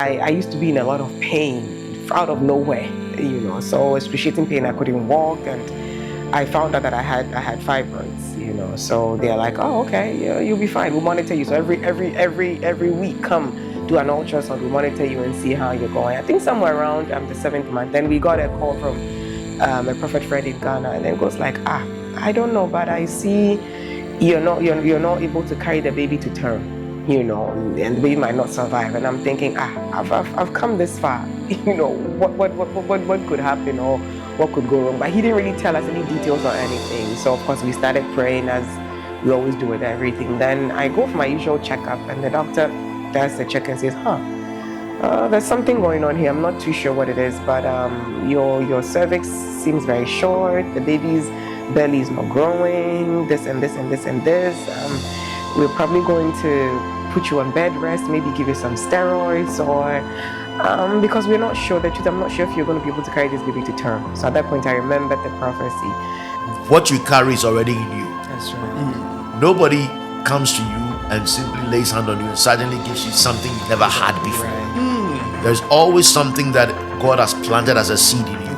I used to be in a lot of pain out of nowhere, so excruciating pain. I couldn't walk, and I found out that I had fibroids, so they're like, oh, okay, yeah, you'll be fine. We'll monitor you. So every week, come do an ultrasound. We'll monitor you and see how you're going. I think somewhere around the 7th month, then we got a call from a prophet friend in Ghana, and then it goes like, I don't know, but I see you're not able to carry the baby to term. And the baby might not survive. And I'm thinking, I've come this far. What could happen or what could go wrong? But he didn't really tell us any details or anything. So of course we started praying as we always do with everything. Then I go for my usual checkup, and the doctor does the check and says, there's something going on here. I'm not too sure what it is, but your cervix seems very short. The baby's belly is not growing. This and this and this and this. We're probably going to put you on bed rest, maybe give you some steroids, or because we're not sure the truth. I'm not sure if you're going to be able to carry this baby to term. So at that point, I remembered the prophecy. What you carry is already in you. That's right. Nobody comes to you and simply lays hand on you and suddenly gives you something you never had before. Right. There's always something that God has planted as a seed in you.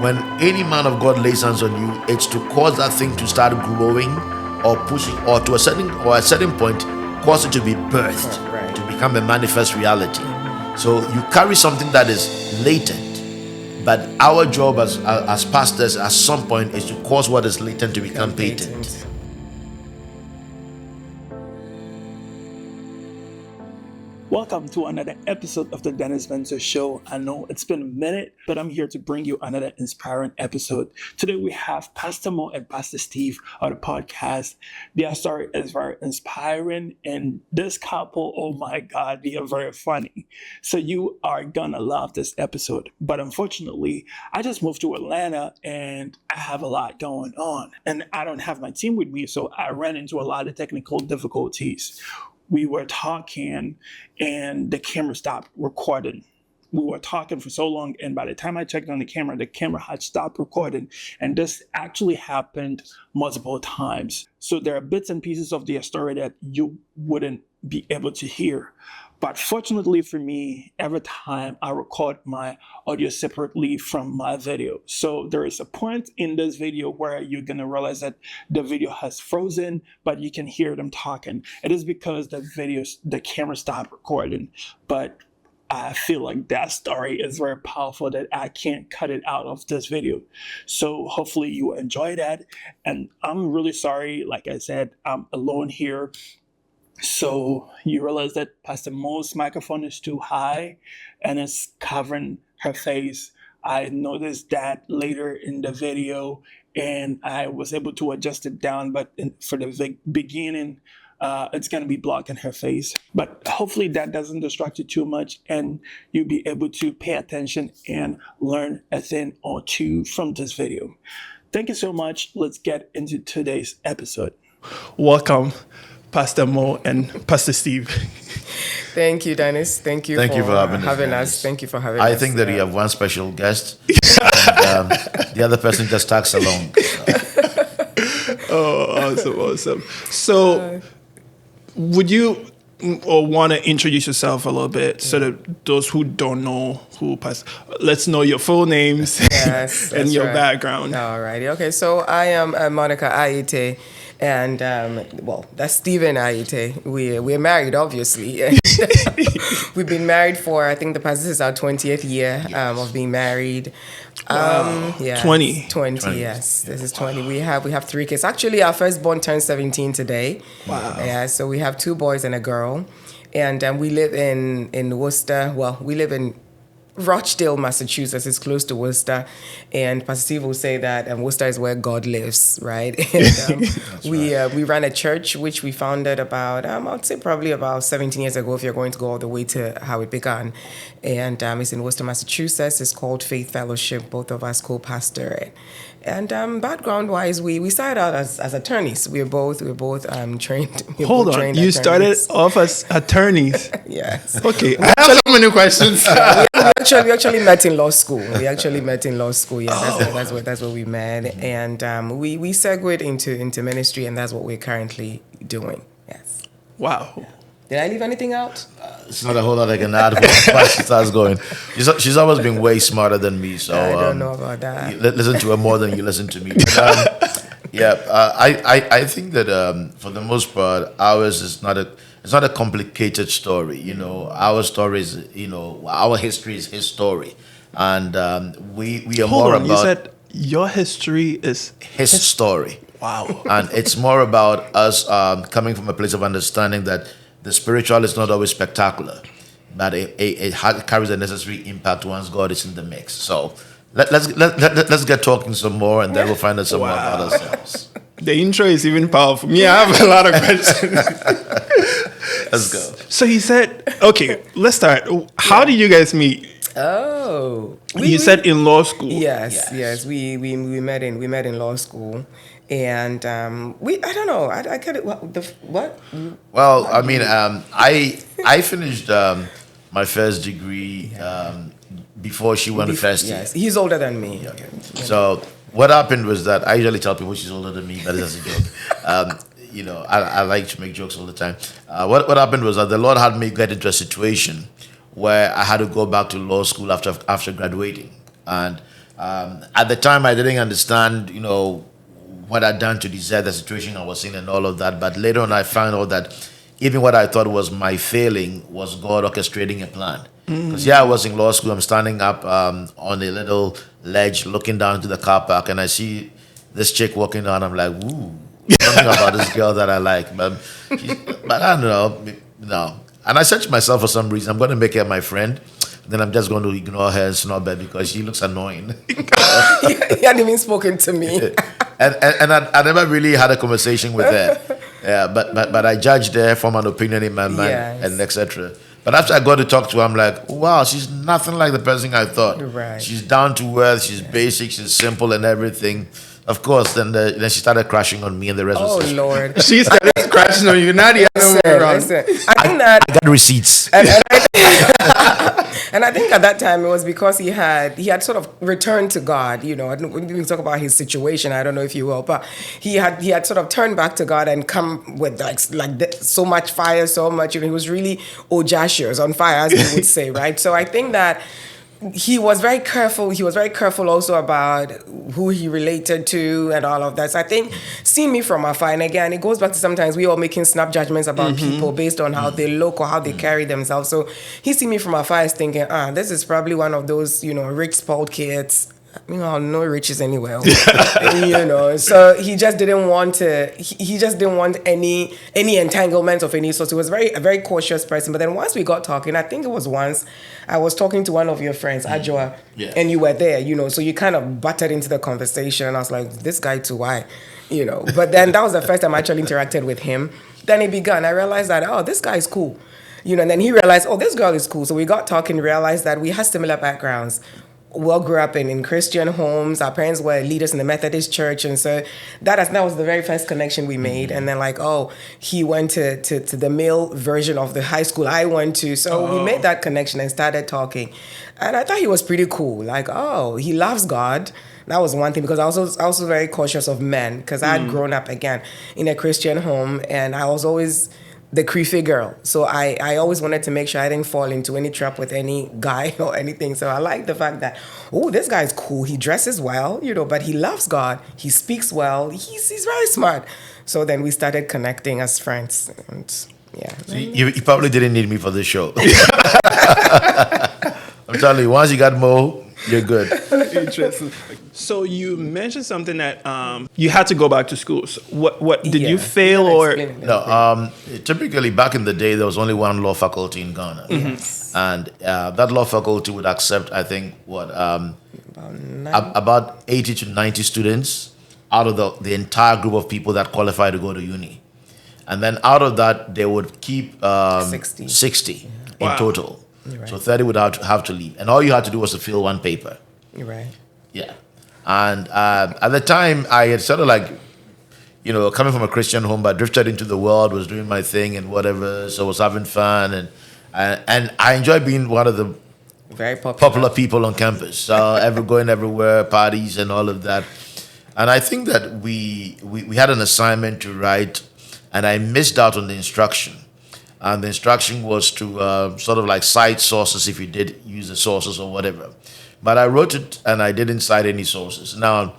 When any man of God lays hands on you, it's to cause that thing to start growing or pushing, or to a certain point, cause it to be birthed, right, to become a manifest reality. So you carry something that is latent, but our job as pastors at some point is to cause what is latent to become patent. Welcome to another episode of the Dennis Spencer Show. I know it's been a minute, but I'm here to bring you another inspiring episode. Today we have Pastor Mo and Pastor Steve on the podcast. Their story is very inspiring, and this couple, oh my God, they are very funny. So you are gonna love this episode. But unfortunately, I just moved to Atlanta and I have a lot going on, and I don't have my team with me, so I ran into a lot of technical difficulties. We were talking and the camera stopped recording. We were talking for so long, and by the time I checked on the camera had stopped recording. And this actually happened multiple times. So there are bits and pieces of the story that you wouldn't be able to hear. But fortunately for me, every time I record my audio separately from my video. So there is a point in this video where you're going to realize that the video has frozen, but you can hear them talking. It is because the camera stopped recording. But I feel like that story is very powerful that I can't cut it out of this video. So hopefully you enjoy that. And I'm really sorry. Like I said, I'm alone here. So you realize that Pastor Mo's microphone is too high and it's covering her face. I noticed that later in the video and I was able to adjust it down, but for the beginning, it's going to be blocking her face. But hopefully that doesn't distract you too much and you'll be able to pay attention and learn a thing or two from this video. Thank you so much. Let's get into today's episode. Welcome, Pastor Mo and Pastor Steve. Thank you, Dennis. Thank you for having us. Thank you for having us. I think that we have one special guest, and the other person just tags along. Oh, awesome. So, would you want to introduce yourself a little bit so that those who don't know let's know your full names and your background. All righty. Okay, so I am Monica Aite. And, that's Stephen Aite. We're married, obviously. We've been married for, I think this is our 20th year of being married. Wow. 20, yes. This is 20. We have 3 kids. Actually, our firstborn turned 17 today. Wow. Yeah, so we have 2 boys and a girl. And we live in Worcester. Well, we live in Rochdale, Massachusetts. Is close to Worcester, and Pastor Steve will say that Worcester is where God lives, right? And, we ran a church which we founded about I'd say probably about 17 years ago. If you're going to go all the way to how it began, and it's in Worcester, Massachusetts. It's called Faith Fellowship. Both of us co-pastor it. And background-wise, we started out as attorneys. We're both trained. Hold on, you started off as attorneys? Yes. Okay, I have so many questions. We actually met in law school. Yeah, that's where we met, and we segued into ministry, and that's what we're currently doing. Yes. Wow. Did I leave anything out? It's not a whole lot I can add once she starts going. She's always been way smarter than me, so I don't know about that. you listen to her more than you listen to me. But, I think that for the most part, ours is not a complicated story. You know, our story is, our history is his story, and we are Hold more on, you about said your history is his story. wow. And it's more about us coming from a place of understanding that the spiritual is not always spectacular, but it carries a necessary impact once God is in the mix. So let's get talking some more, and then we'll find out some more about ourselves. The intro is even powerful. Me, I have a lot of questions. Let's go. So he said, okay, let's start. How did you guys meet? Oh, You said in law school. yes. We met in law school, and I don't know. I kind of what? Well, I mean, I finished my first degree before she went to first year. Yes, he's older than me. So what happened was that I usually tell people she's older than me, but it's just a joke. I like to make jokes all the time. What happened was that the Lord had me get into a situation where I had to go back to law school after graduating, and at the time I didn't understand, what I'd done to deserve the situation I was in and all of that. But later on, I found out that even what I thought was my failing was God orchestrating a plan. Because I was in law school. I'm standing up on a little ledge, looking down to the car park, and I see this chick walking down. I'm like, ooh, something about this girl that I like, but I don't know, no. And I said to myself, for some reason, I'm going to make her my friend. Then I'm just going to ignore her and snub her because she looks annoying. He hadn't even spoken to me. and I never really had a conversation with her. Yeah, but I judged her, formed an opinion in my mind, Yes. and etc. But after I got to talk to her, I'm like, wow, she's nothing like the person I thought. Right. She's down to earth, she's basic, she's simple and everything. Of course, then she started crashing on me and the rest was Oh history. Lord. She started scratching on you. Now the other way around. Listen, I think that I got receipts. and I think at that time it was because he had sort of returned to God. When we talk about his situation, I don't know if you will, but he had sort of turned back to God and come with so much fire, so much. He was really audacious, on fire, as we would say, right? So I think that he was very careful. He was very careful also about who he related to and all of that. So I think seeing me from afar, and again, it goes back to sometimes we all making snap judgments about people based on how they look or how they carry themselves. So he see me from afar is thinking, this is probably one of those, rich spoiled kids. No riches anywhere. So he just didn't want to. He just didn't want any entanglement of any sort. So he was a very cautious person. But then once we got talking, I think it was once I was talking to one of your friends, Ajwa, and you were there. So you kind of butted into the conversation. I was like, this guy too, why? But then that was the first time I actually interacted with him. Then it began. I realized that this guy is cool. And then he realized, this girl is cool. So we got talking, realized that we had similar backgrounds. We all grew up in Christian homes. Our parents were leaders in the Methodist church. And so that was the very first connection we made. And then he went to the male version of the high school I went to. So we made that connection and started talking. And I thought he was pretty cool. He loves God. That was one thing, because I was also very cautious of men, because I had grown up, again, in a Christian home. And I was always the creepy girl. So I always wanted to make sure I didn't fall into any trap with any guy or anything. So I like the fact that, this guy's cool. He dresses well, but he loves God. He speaks well. He's very smart. So then we started connecting as friends. And yeah. So you probably didn't need me for this show. I'm telling you, once you got Mo, you're good. Interesting. So you mentioned something that you had to go back to school. So what did you fail or? No, typically back in the day, there was only one law faculty in Ghana. Yes. And that law faculty would accept, I think, about 80 to 90 students out of the entire group of people that qualify to go to uni. And then out of that, they would keep 60 in total. Right. So 30 would have to leave. And all you had to do was to fill one paper. Right. Yeah. And at the time, I had sort of coming from a Christian home, but drifted into the world, was doing my thing and whatever. So I was having fun. And I enjoyed being one of the very popular people on campus. So going everywhere, parties and all of that. And I think that we had an assignment to write, and I missed out on the instruction. and the instruction was to sort of like cite sources if you did use the sources or whatever. But I wrote it and I didn't cite any sources. Now,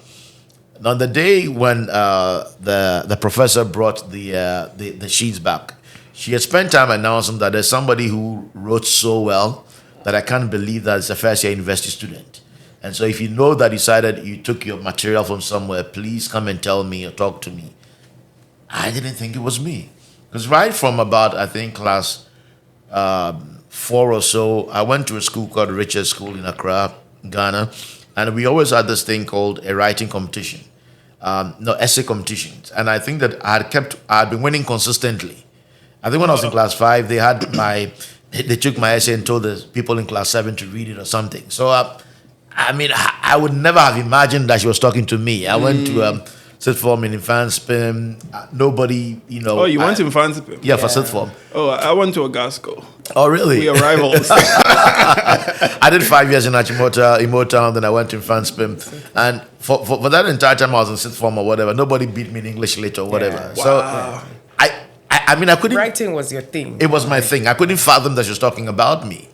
on the day when the professor brought the sheets back, she had spent time announcing that there's somebody who wrote so well that I can't believe that it's a first year university student. And so if you know that decided you took your material from somewhere, please come and tell me or talk to me. I didn't think it was me. Because right from about, I think, class 4 or so, I went to a school called Richard School in Accra, Ghana. And we always had this thing called a writing competition. Essay competitions. And I think that I had been winning consistently. I think when I was in class 5, they took my essay and told the people in class 7 to read it or something. So, I would never have imagined that she was talking to me. I went to sixth form in Infanspim. Nobody, Oh, you went to Infanspim? Yeah, for sixth form. Oh, I went to Agasco. Oh, really? We are rivals. I did 5 years in Imota, then I went to Infanspim. And for that entire time I was in sixth form or whatever, nobody beat me in English lit or whatever. Yeah. So, Wow. I couldn't... Writing was your thing. It was my thing. I couldn't fathom that she was talking about me.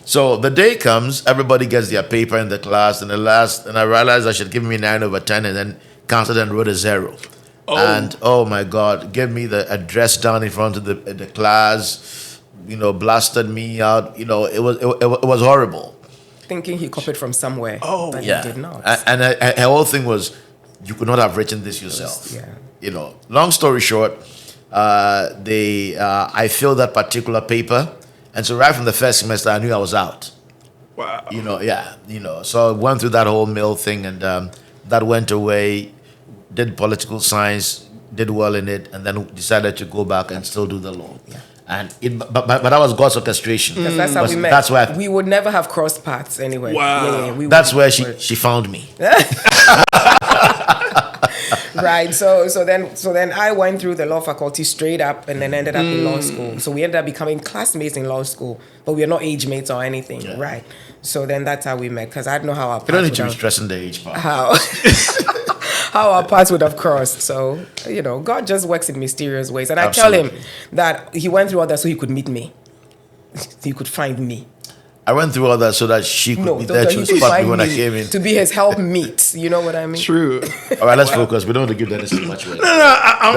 So the day comes, everybody gets their paper in the class, and I realized I should give me 9 over 10 and then counted and wrote a 0. Oh. And oh my God, gave me the address down in front of the class, blasted me out. It was horrible. Thinking he copied from somewhere. Oh. But Yeah. he did not. And her whole thing was, you could not have written this yourself. Yeah. Long story short, I filled that particular paper. And so right from the first semester, I knew I was out. Wow. So I went through that whole mill thing, and that went away. Did political science, did well in it, and then decided to go back and still do the law. Yeah. And but that was God's orchestration. Because that's how we met. That's where we would never have crossed paths anyway. Wow. that's where she found me. Right. So then I went through the law faculty straight up and then ended up in law school. So we ended up becoming classmates in law school, but we are not age mates or anything. Yeah. Right. So then that's how we met, because I don't know how our You don't paths need would to be have, stressing the age part. how our paths would have crossed. So, God just works in mysterious ways. And I tell him Absolutely. that he went through all that so he could meet me. So he could find me. I went through all that so that she could be so there that to he could spot me find when I me came in. to be his helpmeet. You know what I mean? True. All right, let's focus. We don't want to give Dennis too much weight. I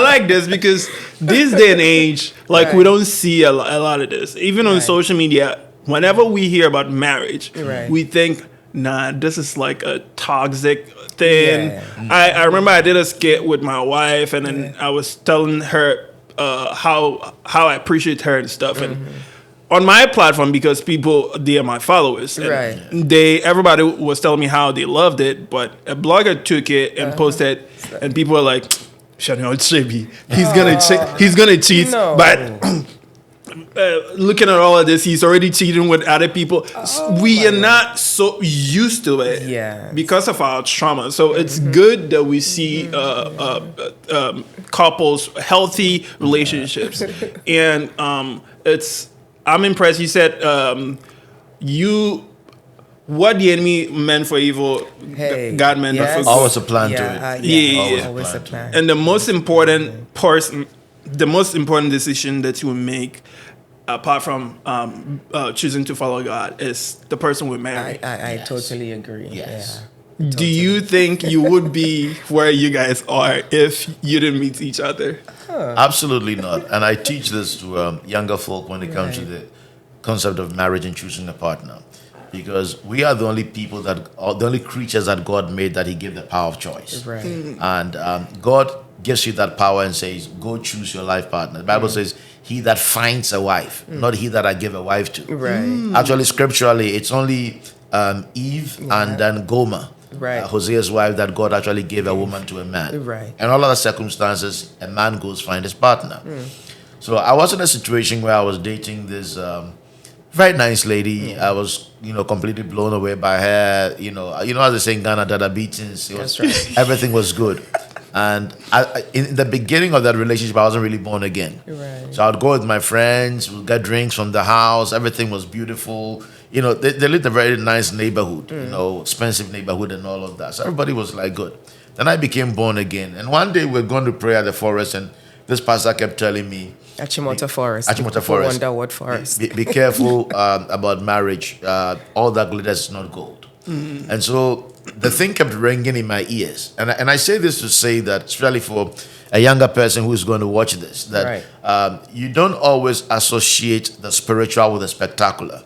like this because this day and age, we don't see a lot of this. Even on social media, whenever we hear about marriage, we think, nah, this is like a toxic thing. Yeah. I remember I did a skit with my wife, and then I was telling her how I appreciate her and stuff. And on my platform, because they are my followers, and everybody was telling me how they loved it, but a blogger took it and posted, and people were like, Chanel Chibi, he's gonna cheat. No. But looking at all of this, he's already cheating with other people. We are not so used to it because of our trauma. So it's good that we see couples, healthy relationships. And I'm impressed. You said what the enemy meant for evil, God meant for good. Always a plan to it. Always a plan. And the most important decision that you will make, apart from choosing to follow God, is the person we marry. I totally agree. Yes. Yeah. Do you think you would be where you guys are if you didn't meet each other? Absolutely not. And I teach this to younger folk when it comes to the concept of marriage and choosing a partner. Because we are the only people the only creatures that God made that He gave the power of choice. Right. And God gives you that power and says, go choose your life partner. The Bible says, he that finds a wife, not he that I give a wife to. Right. Actually, scripturally, it's only Eve and then Gomer. Right. Hosea's wife, that God actually gave a woman to a man. Right. And all other circumstances, a man goes find his partner. So I was in a situation where I was dating this very nice lady. I was, completely blown away by her. As they say in Ghana, dada beatings. That's right. Everything was good. And in the beginning of that relationship, I wasn't really born again. Right. So I would go with my friends, we'd get drinks from the house. Everything was beautiful. They lived in a very nice neighborhood, expensive neighborhood and all of that. So everybody was like good. Then I became born again. And one day we're going to pray at the forest, and this pastor kept telling me, Achimota Forest. Achimota People Forest. wonder what forest. Be careful about marriage. All that glitters is not gold. And so the thing kept ringing in my ears. And I say this to say that, especially for a younger person who's going to watch this, that you don't always associate the spiritual with the spectacular.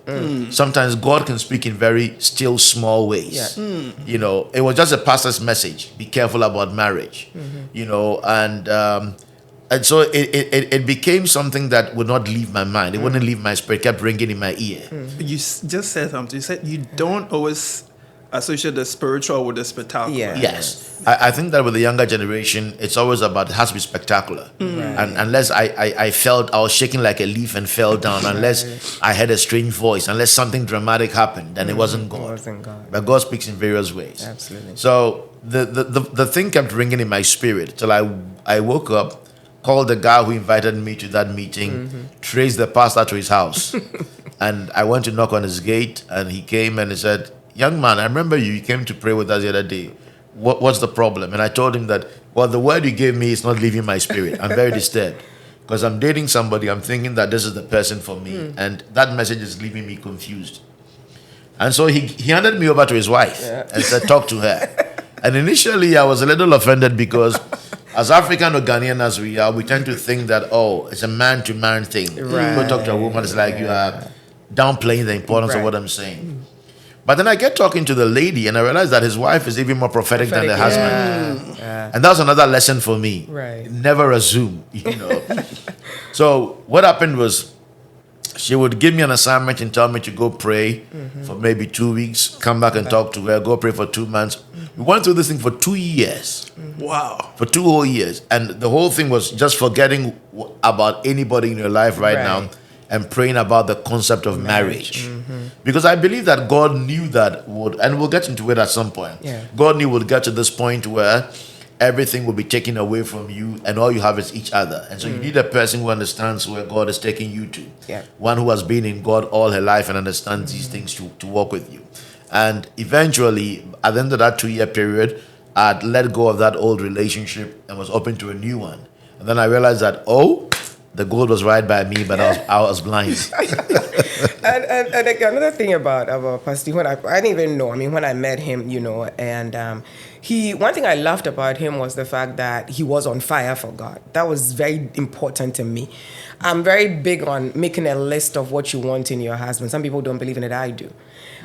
Sometimes God can speak in very still, small ways. You know, it was just a pastor's message: be careful about marriage. You know, and so it became something that would not leave my mind. It wouldn't leave my spirit. It kept ringing in my ear. You just said something. You said you don't always associate the spiritual with the spectacular. Yes. I think that with the younger generation, it's always about, it has to be spectacular. And unless I felt I was shaking like a leaf and fell down, unless I had a strange voice, unless something dramatic happened, then it wasn't God. It wasn't God. But God speaks in various ways. Absolutely. So the thing kept ringing in my spirit till I woke up, called the guy who invited me to that meeting, traced the pastor to his house. And I went to knock on his gate, and he came and he said, "Young man, I remember you came to pray with us the other day. What's the problem?" And I told him that, well, the word you gave me is not leaving my spirit. I'm very disturbed because I'm dating somebody. I'm thinking that this is the person for me. And that message is leaving me confused. And so he handed me over to his wife and said, "Talk to her." And initially I was a little offended because as African or Ghanaian as we are, we tend to think that, oh, it's a man-to-man thing. Right. Go talk to a woman, it's like you are downplaying the importance of what I'm saying. But then I get talking to the lady, and I realize that his wife is even more prophetic than the husband. And that's another lesson for me. Right. Never assume, you know. So what happened was, she would give me an assignment and tell me to go pray for maybe 2 weeks, come back and talk to her, go pray for 2 months. We went through this thing for 2 years. Wow. For 2 whole years. And the whole thing was just forgetting about anybody in your life right now and praying about the concept of marriage. Because I believe that God knew that would, and we'll get into it at some point. God knew we'll get to this point where everything will be taken away from you and all you have is each other. And so you need a person who understands where God is taking you to. One who has been in God all her life and understands these things to walk with you. And eventually, at the end of that 2-year period, I'd let go of that old relationship and was open to a new one. And then I realized that, the gold was right by me, but I was blind. and another thing about Pastor Steve, I didn't even know. I mean, when I met him, you know, and one thing I loved about him was the fact that he was on fire for God. That was very important to me. I'm very big on making a list of what you want in your husband. Some people don't believe in it. I do.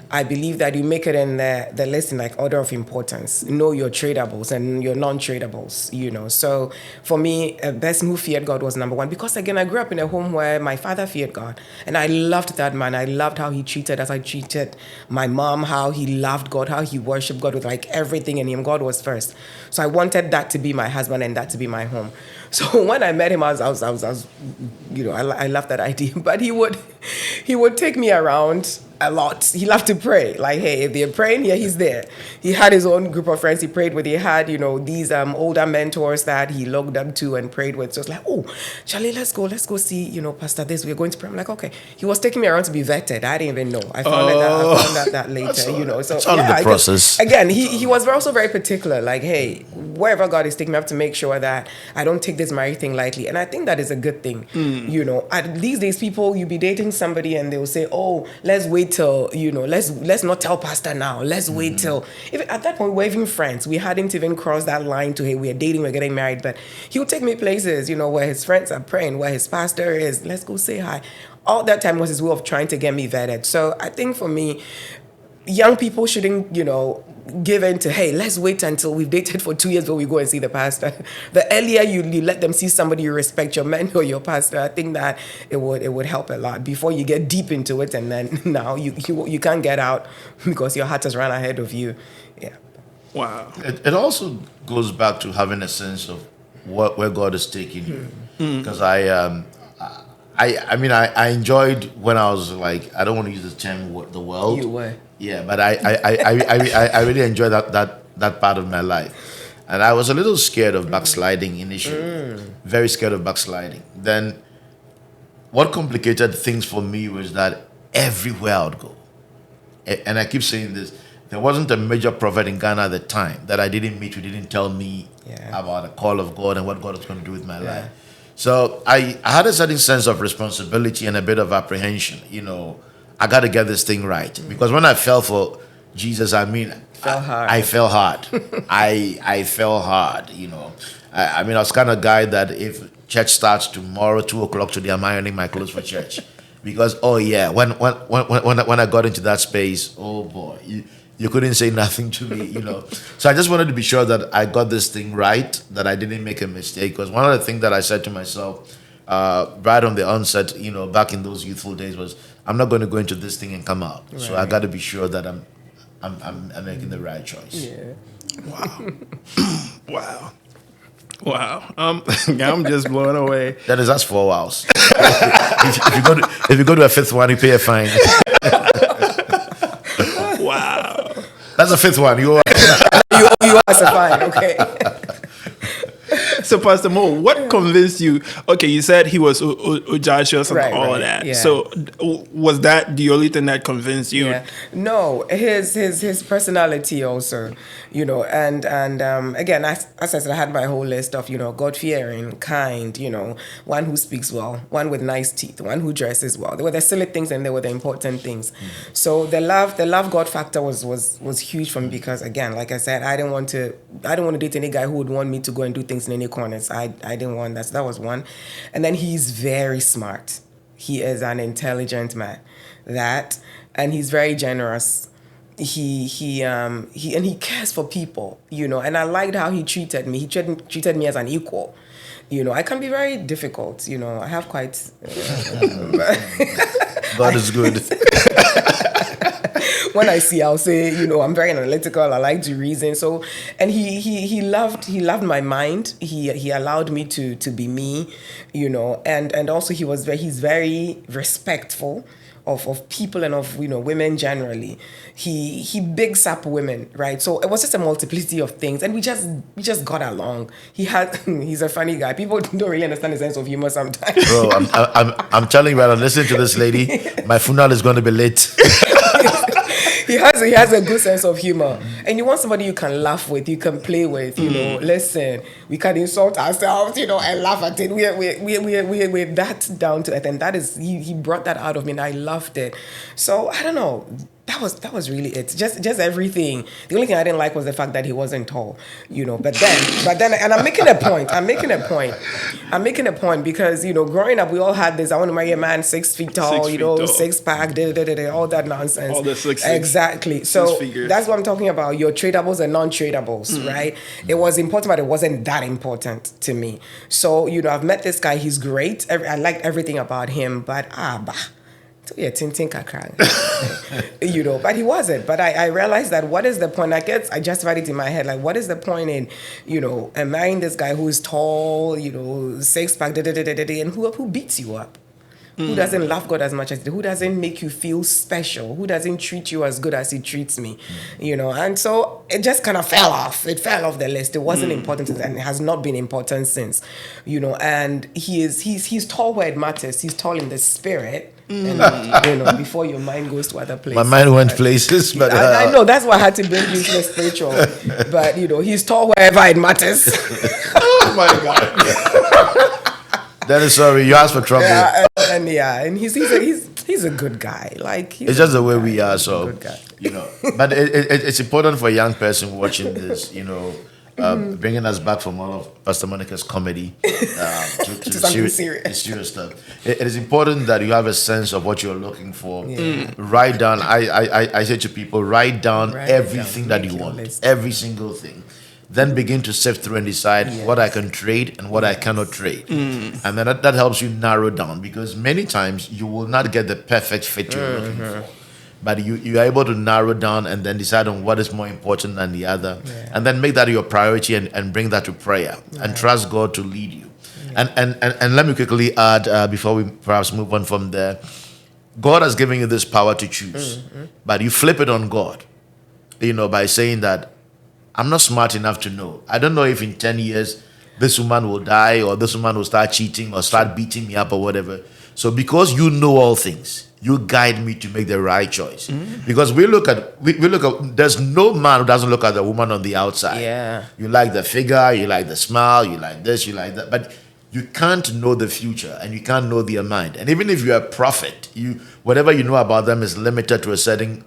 I believe that you make it in the list in like order of importance. Know your tradables and your non-tradables, you know. So for me, a person who feared God was number one. Because again, I grew up in a home where my father feared God. And I loved that man. I loved how he treated us. I treated my mom, how he loved God, how he worshiped God with like everything in him. God was first. So I wanted that to be my husband and that to be my home. So when I met him, I was you know, I loved that idea. But he would take me around a lot. He loved to pray. Like, hey, if they're praying here, he's there. He had his own group of friends he prayed with. He had, you know, these older mentors that he looked up to and prayed with. So it's like, oh, Charlie, let's go see, you know, Pastor this. We're going to pray. I'm like, okay. He was taking me around to be vetted. I didn't even know. I found out that later, you know. So it's all in the process. Again, he was also very particular. Like, hey, wherever God is taking me, I have to make sure that I don't take this marriage thing lightly. And I think that is a good thing. You know, these days people, you be dating somebody and they'll say, oh, let's wait till, you know, let's not tell pastor now. Let's wait till. Even at that point, we were even friends. We hadn't even crossed that line to, hey, we're dating, we're getting married. But he would take me places, you know, where his friends are praying, where his pastor is. Let's go say hi. All that time was his way of trying to get me vetted. So I think for me, young people shouldn't, you know, give in to, hey, let's wait until we've dated for 2 years before we go and see the pastor. The earlier you let them see somebody you respect, your mentor, your pastor, I think that it would help a lot before you get deep into it, and then now you can't get out because your heart has run ahead of you. Yeah. Wow. It also goes back to having a sense of where God is taking you. Because I enjoyed when I was like, I don't want to use the term the world. You were. Yeah, but I really enjoyed that part of my life. And I was a little scared of backsliding initially. Very scared of backsliding. Then what complicated things for me was that everywhere I would go, and I keep saying this, there wasn't a major prophet in Ghana at the time that I didn't meet who didn't tell me about the call of God and what God was going to do with my life. So I had a certain sense of responsibility and a bit of apprehension. I got to get this thing right. Because when I fell for Jesus, I fell hard. I fell hard. I fell hard, I was kind of guy that if church starts tomorrow, 2:00 today, I'm ironing my clothes for church. Because, when I got into that space, oh boy, you couldn't say nothing to me, So I just wanted to be sure that I got this thing right, that I didn't make a mistake. Because one of the things that I said to myself right on the onset, back in those youthful days was, I'm not going to go into this thing and come out. Right. So I got to be sure that I'm making the right choice. Yeah. Wow. Wow. I'm just blown away. That's 4 hours. if you go to a fifth one, you pay a fine. Wow. That's a fifth one. You ask a fine, okay. So, Pastor Mo, what convinced you? Okay, you said he was audacious and all of that. Yeah. So, was that the only thing that convinced you? Yeah. No, his personality also, and again, as I said, I had my whole list of, God-fearing, kind, one who speaks well, one with nice teeth, one who dresses well. There were the silly things and there were the important things. Mm-hmm. So the love God factor was huge for me because, again, like I said, I didn't want to date any guy who would want me to go and do things in any corners. I didn't want that. So that was one. And then he's very smart. He is an intelligent man. And he's very generous. He cares for people, and I liked how he treated me. He treated me as an equal. I can be very difficult, I have quite God is good. When I see, I'll say, I'm very analytical. I like to reason. So, and he loved my mind. He allowed me to be me, and also he's very respectful of people and of women generally. He bigs up women, right? So it was just a multiplicity of things, and we just got along. He's a funny guy. People don't really understand his sense of humor sometimes. Bro, I'm telling you, I'm listening to this lady. My funeral is going to be late. He has a good sense of humor, and you want somebody you can laugh with, you can play with. Listen, we can insult ourselves, and laugh at it. We're that down to earth, and that is he brought that out of me, and I loved it. So I don't know. That was really it. Just everything. The only thing I didn't like was the fact that he wasn't tall, But then, and I'm making a point. I'm making a point because growing up we all had this. I want to marry a man 6 feet tall, 6 feet tall. Six pack, all that nonsense. All the six. Exactly. So that's what I'm talking about. Your tradables and non-tradables, right? It was important, but it wasn't that important to me. So I've met this guy. He's great. I liked everything about him, but but he wasn't. But I realized that what is the point? I just write it in my head. Like, what is the point in, marrying this guy who is tall, 6 pack, and who beats you up? Who doesn't love God as much as who doesn't make you feel special? Who doesn't treat you as good as he treats me? And so it just kind of fell off. It fell off the list. It wasn't important and it has not been important since. And he's tall where it matters. He's tall in the spirit. And before your mind goes to other places. My mind went places, but I know that's why I had to bring you to the spiritual. But he's tall wherever it matters. Oh my God. That is sorry, you asked for trouble. And he's a good guy. Like it's just the way we are. So good guy. But it's important for a young person watching this. Bringing us back from all of Pastor Monica's comedy to serious stuff. It is important that you have a sense of what you're looking for. Yeah. Write down. I say to people, write down everything that you want, every single thing. Then begin to sift through and decide what I can trade and what I cannot trade. And then that helps you narrow down, because many times you will not get the perfect fit you're looking for. But you are able to narrow down and then decide on what is more important than the other. Yeah. And then make that your priority and bring that to prayer and trust God to lead you. Yeah. And let me quickly add, before we perhaps move on from there, God has given you this power to choose. But you flip it on God, by saying that, I'm not smart enough to know. I don't know if in 10 years this woman will die or this woman will start cheating or start beating me up or whatever. So because you know all things, you guide me to make the right choice. Because we look at there's no man who doesn't look at the woman on the outside. Yeah. You like the figure, you like the smile, you like this, you like that, but you can't know the future and you can't know their mind. And even if you're a prophet, whatever you know about them is limited to a certain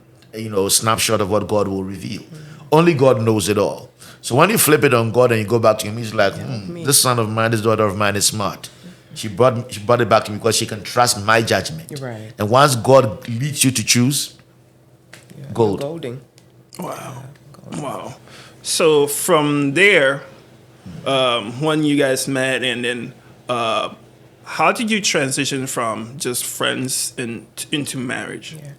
snapshot of what God will reveal. Only God knows it all. So when you flip it on God and you go back to him, he's like, this son of mine, this daughter of mine is smart. She brought it back to me because she can trust my judgment. Right. And once God leads you to choose, gold. Golding. Wow. Wow. So from there, when you guys met, and then how did you transition from just friends into marriage? Yeah.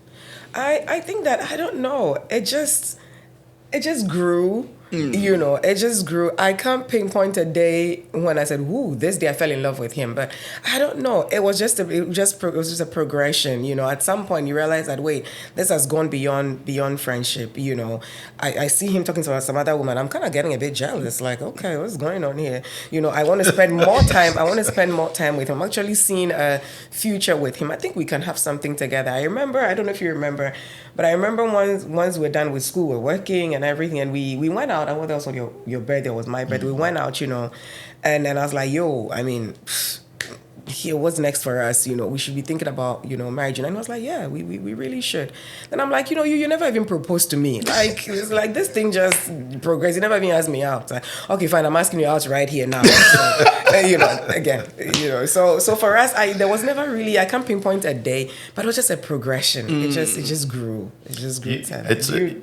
I think that, I don't know, it just grew. It just grew. I can't pinpoint a day when I said, "Ooh, this day I fell in love with him." But I don't know. It was just a progression. At some point you realize that, wait, this has gone beyond friendship. I see him talking to some other woman. I'm kind of getting a bit jealous. Like, okay, what's going on here? I want to spend more time. I want to spend more time with him. I'm actually seeing a future with him. I think we can have something together. I don't know if you remember, but I remember once we're done with school, we're working and everything, and we went out. I was also your birthday was my birthday. We went out, and then I was like, yo, I mean, here, what's next for us? We should be thinking about, marriage. And I was like, yeah, we really should. Then I'm like, you never even proposed to me. Like, it's like this thing just progressed. You never even asked me out. Like, okay, fine, I'm asking you out right here now. So, so for us, there was never really, I can't pinpoint a day, but it was just a progression. It just grew. It just grew.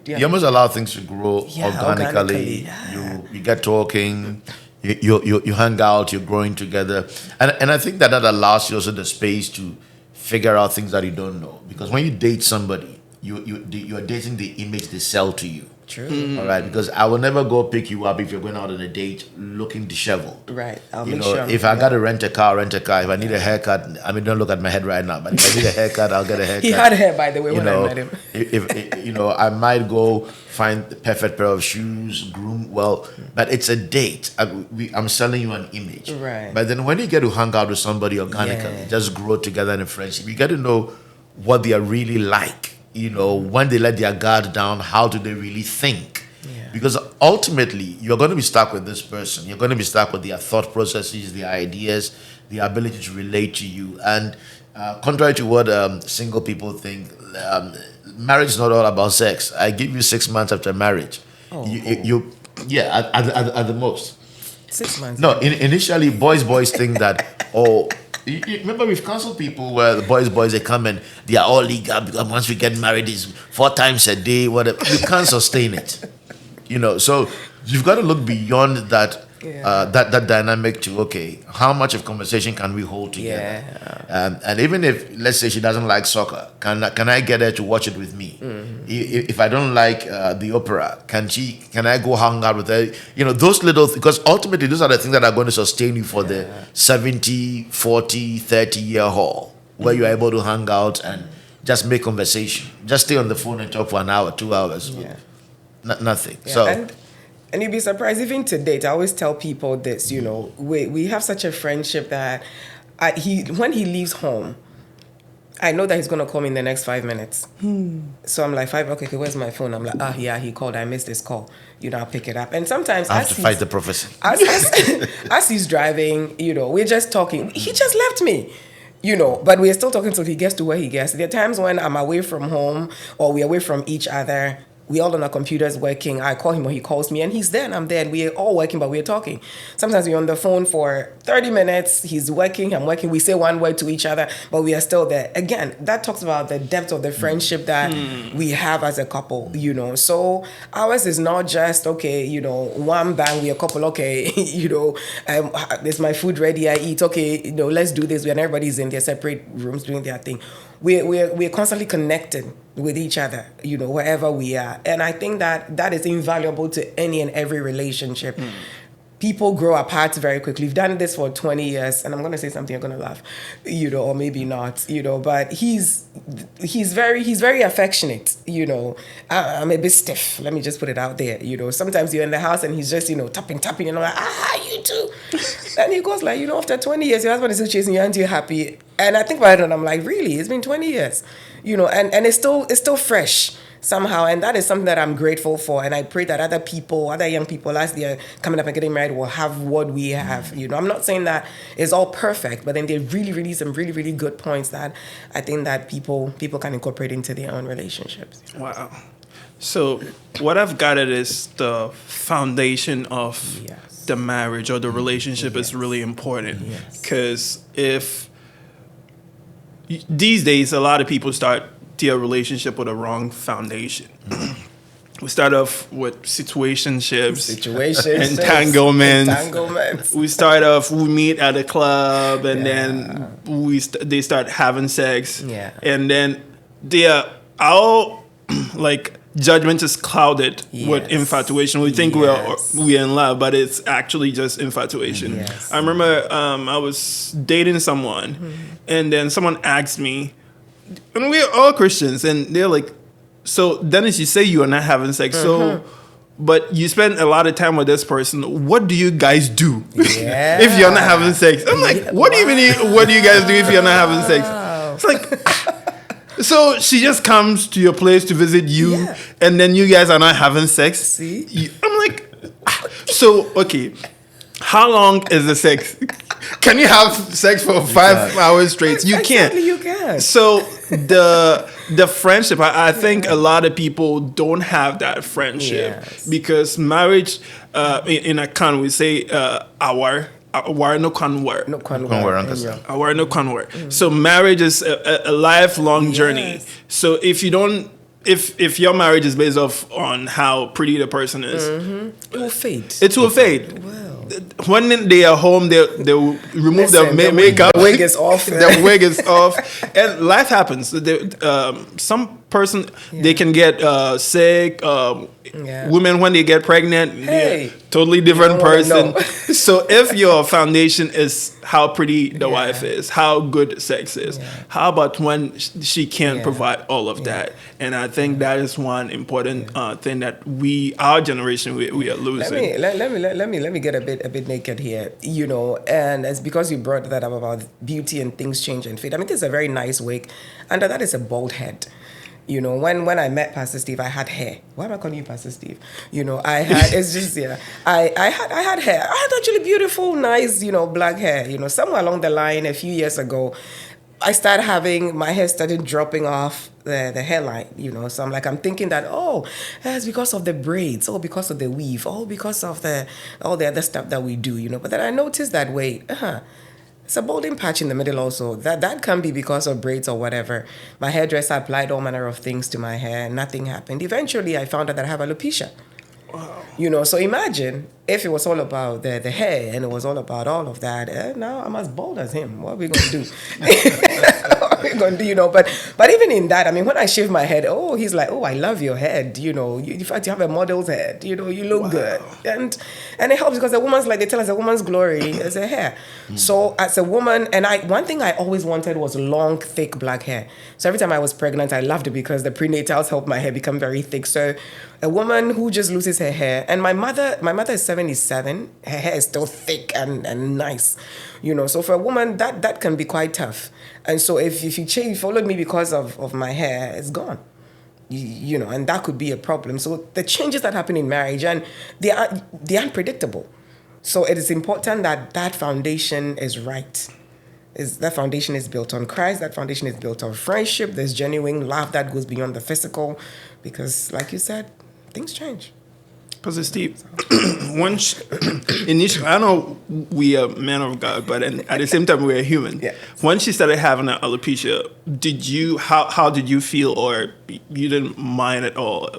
You almost allow things to grow organically. Yeah. You get talking. You hang out, you're growing together, and I think that allows you also the space to figure out things that you don't know. Because when you date somebody, you are dating the image they sell to you. True. All right, because I will never go pick you up if you're going out on a date looking disheveled. Right. I'll make sure. If I got to rent a car. If I need a haircut, I mean, don't look at my head right now, but if I need a haircut, I'll get a haircut. He had hair, by the way, when I met him. If I might go find the perfect pair of shoes, groom well, but it's a date. I'm selling you an image. Right. But then when you get to hang out with somebody organically, just grow together in a friendship, you get to know what they are really like. When they let their guard down, how do they really think? Yeah. Because ultimately, you're going to be stuck with this person. You're going to be stuck with their thought processes, their ideas, the ability to relate to you. And contrary to what single people think, marriage is not all about sex. I give you 6 months after marriage. At the most. 6 months. No, initially, boys think that, you remember we've counseled people where the boys they come and they are all legal because once we get married is 4 times a day, whatever. You can't sustain it. So you've got to look beyond that that dynamic to, okay, how much of conversation can we hold together? Yeah. And even if, let's say, she doesn't like soccer, can I get her to watch it with me? If I don't like the opera, can I go hang out with her? Those little, because ultimately those are the things that are going to sustain you for the 70, 40, 30-year haul, where you're able to hang out and just make conversation. Just stay on the phone and talk for an hour, 2 hours. Yeah. Nothing. Yeah. So. And you'd be surprised, even to date, I always tell people this, we have such a friendship that when he leaves home, I know that he's going to call me in the next 5 minutes. So I'm like, okay, where's my phone? I'm like, yeah, he called. I missed his call. I'll pick it up. And sometimes I have to fight the prophecy. As he's driving, we're just talking. He just left me. But we're still talking till he gets to where he gets. There are times when I'm away from home or we're away from each other. We all on our computers working. I call him or he calls me and he's there and I'm there and we're all working, but we're talking. Sometimes we're on the phone for 30 minutes. He's working, I'm working. We say one word to each other, but we are still there. Again, that talks about the depth of the friendship that we have as a couple, So ours is not just, okay, one bang, we're a couple, okay, is my food ready? I eat, okay, let's do this. When everybody's in their separate rooms doing their thing. We're constantly connected with each other, wherever we are. And I think that is invaluable to any and every relationship. people grow apart very quickly. We've done this for 20 years, and I'm going to say something, you're going to laugh, or maybe not, but he's very affectionate, I'm a bit stiff. Let me just put it out there, sometimes you're in the house and he's just, tapping, and I'm like, you too. And he goes like, after 20 years, your husband is still chasing you, aren't you happy? And I think about it and I'm like, really? It's been 20 years, and it's still fresh somehow, and that is something that I'm grateful for, and I pray that other young people, as they're coming up and getting married, will have what we have. I'm not saying that it's all perfect, but then there really some really good points that I think that people can incorporate into their own relationships. Wow. So what I've got it is the foundation of the marriage or the relationship is really important, because if these days a lot of people start their relationship with a wrong foundation. We start off with situationships, entanglements. We start off, we meet at a club, and then they start having sex, and then they are all like judgment is clouded with infatuation. We think we're in love, but it's actually just infatuation. I remember I was dating someone, and then someone asked me, and we're all Christians, and they're like, so Dennis, you say you are not having sex, so but you spend a lot of time with this person. What do you guys do if you're not having sex? I'm like, what do you mean? What do you guys do if you're not having sex? It's like, so she just comes to your place to visit you, and then you guys are not having sex. See, I'm like, so okay, how long is the sex? Can you have sex for 5 hours straight? You can't. Exactly, you can. So the friendship, I think a lot of people don't have that friendship because marriage, in Akan we say awar no kanwar. Awar no kanwar. So marriage is a lifelong journey. So if you don't, if your marriage is based off on how pretty the person is, it will fade. It will fade. Wow. When they are home, they will remove their makeup. The wig is off. The wig is off, and life happens. Some person they can get sick. Women when they get pregnant, they're totally different person. So if your foundation is how pretty the wife is, how good sex is, how about when she can't provide all of that? And I think that is one important thing that our generation we are losing. Let me get a bit naked here, and it's because you brought that up about beauty and things change and fade. I mean, this is a very nice wig, and that is a bald head. When I met Pastor Steve, I had hair. Why am I calling you Pastor Steve? I had, it's just, I had hair. I had actually beautiful, nice, black hair. Somewhere along the line, a few years ago, I started having, my hair started dropping off the hairline, So I'm thinking that, that's because of the braids, because of the weave, because of all the other stuff that we do, But then I noticed that, wait, it's a balding patch in the middle also. That can be because of braids or whatever. My hairdresser applied all manner of things to my hair. Nothing happened. Eventually, I found out that I have alopecia. Wow. So imagine if it was all about the hair and it was all about all of that. Now I'm as bald as him. What are we going to do? What are we going to do, But even in that, I mean, when I shave my head, he's like, I love your head. In fact, you have a model's head. You look good. And it helps because they tell us a woman's glory is her hair. So as a woman, and one thing I always wanted was long, thick black hair. So every time I was pregnant, I loved it because the prenatals helped my hair become very thick. So a woman who just loses her hair, and my mother is 77, her hair is still thick and nice, So for a woman, that can be quite tough. And so if you followed me because of my hair, it's gone. And that could be a problem. So the changes that happen in marriage, and they're unpredictable. So it is important that foundation is right. That foundation is built on Christ. That foundation is built on friendship. There's genuine love that goes beyond the physical, because, like you said, things change. Pastor Steve, initially, I know we are men of God, but at the same time we are human. Yeah. When she started having an alopecia, how did you feel, or you didn't mind at all?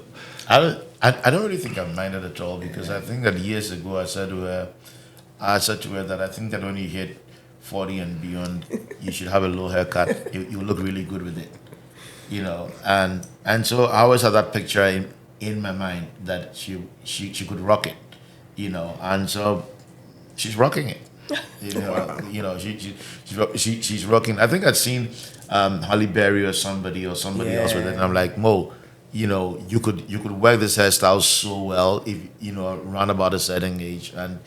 I don't really think I minded at all, because I think that years ago I said to her that I think that when you hit 40 and beyond, you should have a low haircut. You look really good with it, and so I always had that picture in my mind that she could rock it, and so she's rocking it. She's rocking. I think I'd seen Halle Berry or somebody else with it, and I'm like, Mo, you could work this hairstyle so well if around about a certain age, and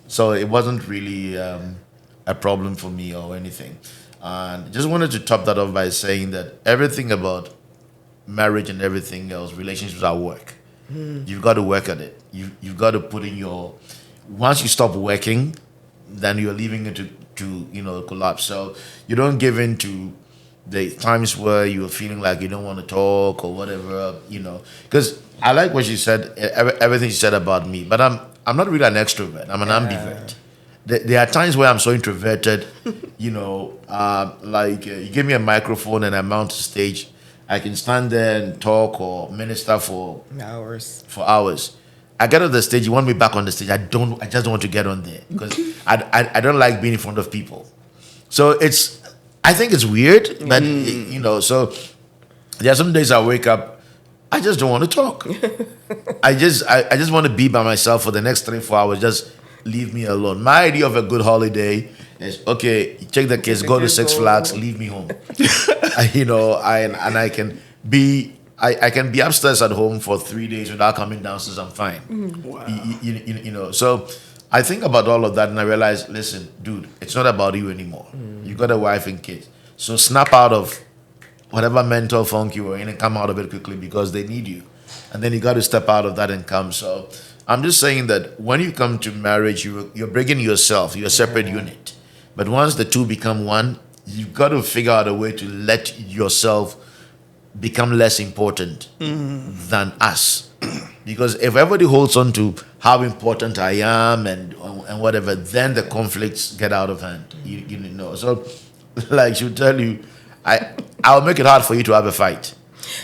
so it wasn't really a problem for me or anything. And just wanted to top that off by saying that everything about marriage and everything else, relationships are work. You've got to work at it. You've got to put in your. Once you stop working, then you're leaving it to collapse. So you don't give in to the times where you're feeling like you don't want to talk or whatever. Because I like what she said, everything she said about me, but I'm not really an extrovert. I'm an ambivert. There are times where I'm so introverted, like you give me a microphone and I mount a stage, I can stand there and talk or minister for hours. I get on the stage, you want me back on the stage. I just don't want to get on there because I don't like being in front of people. So I think it's weird, but so there are some days I wake up, I just don't want to talk. I just want to be by myself for the next 3-4 hours. Just leave me alone. My idea of a good holiday is okay. Take the kids, go to Six Flags, leave me home. I can be. I can be upstairs at home for 3 days without coming downstairs. I'm fine. Wow. So I think about all of that and I realize, listen, dude, it's not about you anymore. You got a wife and kids. So snap out of whatever mental funk you were in and come out of it quickly because they need you. And then you got to step out of that and come. So I'm just saying that when you come to marriage, you're bringing yourself, you're a separate unit. But once the two become one, you've got to figure out a way to let yourself become less important than us. Because if everybody holds on to how important I am and whatever, then the conflicts get out of hand. So like she'll tell you, I'll make it hard for you to have a fight.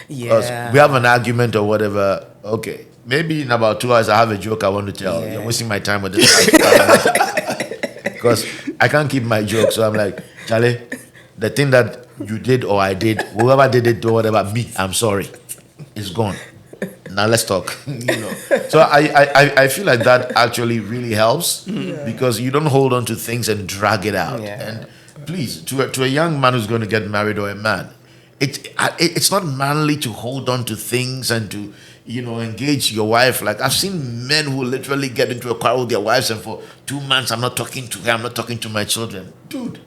Because we have an argument or whatever. Okay, maybe in about 2 hours I have a joke I want to tell. You're wasting my time with this. Because I can't keep my joke. So I'm like, Charlie, the thing that you did or I did, whoever did it or whatever, me, I'm sorry. It's gone. Now let's talk. So I feel like that actually really helps because you don't hold on to things and drag it out. And please, to a young man who's going to get married or a man, it's not manly to hold on to things and to engage your wife. Like I've seen men who literally get into a quarrel with their wives and for 2 months I'm not talking to her, I'm not talking to my children. Dude,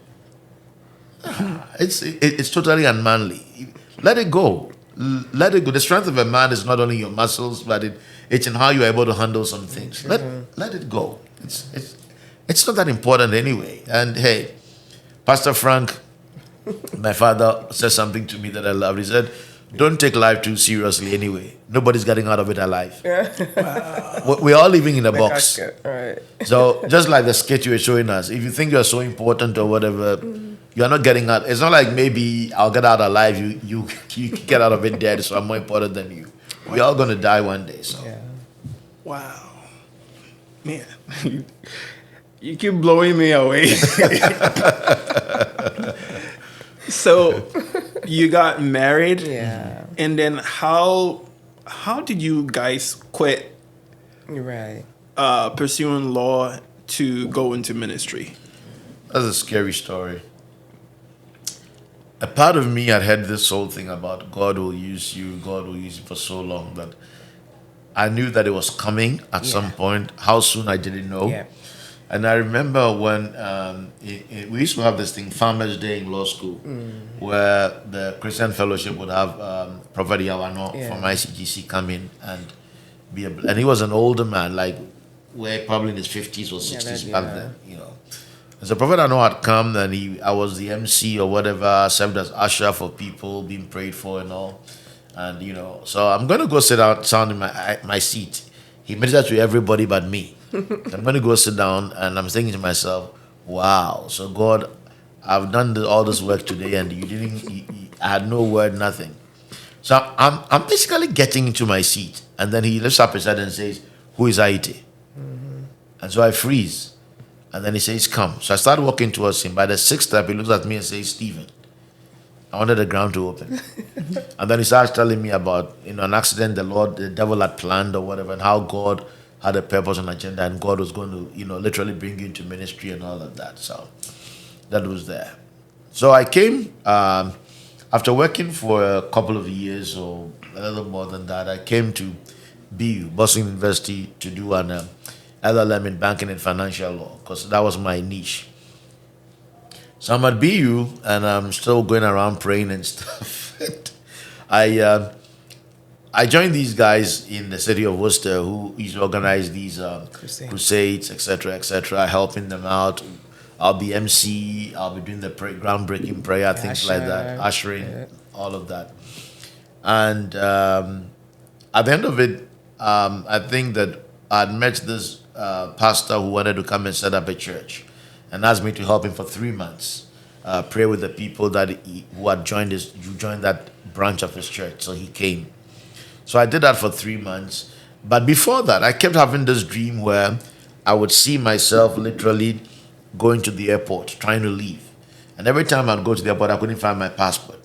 it's totally unmanly. Let it go. Let it go. The strength of a man is not only your muscles, but it's in how you're able to handle some things. Let it go. It's not that important anyway. And hey, Pastor Frank, my father, said something to me that I loved. He said, don't take life too seriously anyway. Nobody's getting out of it alive. Wow. We're all living in a box. Right. So just like the skit you were showing us, if you think you're so important or whatever, you're not getting out. It's not like maybe I'll get out alive. You get out of it dead, so I'm more important than you. We're all going to die one day. So. Yeah. Wow. Man, you keep blowing me away. So you got married. Yeah. And then how did you guys quit Right. pursuing law to go into ministry? That's a scary story. A part of me had heard this whole thing about God will use you for so long that I knew that it was coming at some point. How soon, I didn't know. Yeah. And I remember when we used to have this thing, Farmers' Day in law school, where the Christian Fellowship would have Prophet Yawano from ICGC come in and and he was an older man, like probably in his 50s or 60s back then, And so Prophet Ano had come and I was the MC or whatever, served as usher for people, being prayed for and all. And, so I'm going to go sit down in my seat. He ministered to everybody but me. So I'm going to go sit down and I'm thinking to myself, wow, so God, I've done all this work today and I had no word, nothing. So I'm basically getting into my seat. And then he lifts up his head and says, who is Haiti? And so I freeze. And then he says, come. So I start walking towards him. By the 6th step, he looks at me and says, Stephen, I wanted the ground to open. And then he starts telling me about an accident the devil had planned or whatever, and how had a purpose and agenda, and God was going to, literally bring you into ministry and all of that. So that was there. So I came after working for a couple of years or a little more than that. I came to BU, Boston University, to do an LLM in banking and financial law because that was my niche. So I'm at BU and I'm still going around praying and stuff. I joined these guys in the city of Worcester who used to organize these crusades, etc., helping them out. I'll be MC, I'll be doing the groundbreaking prayer, things like that, ushering, all of that. And at the end of it, I think that I'd met this pastor who wanted to come and set up a church and asked me to help him for 3 months, pray with the people who had joined that branch of his church. So he came. So I did that for 3 months. But before that, I kept having this dream where I would see myself literally going to the airport, trying to leave. And every time I'd go to the airport, I couldn't find my passport.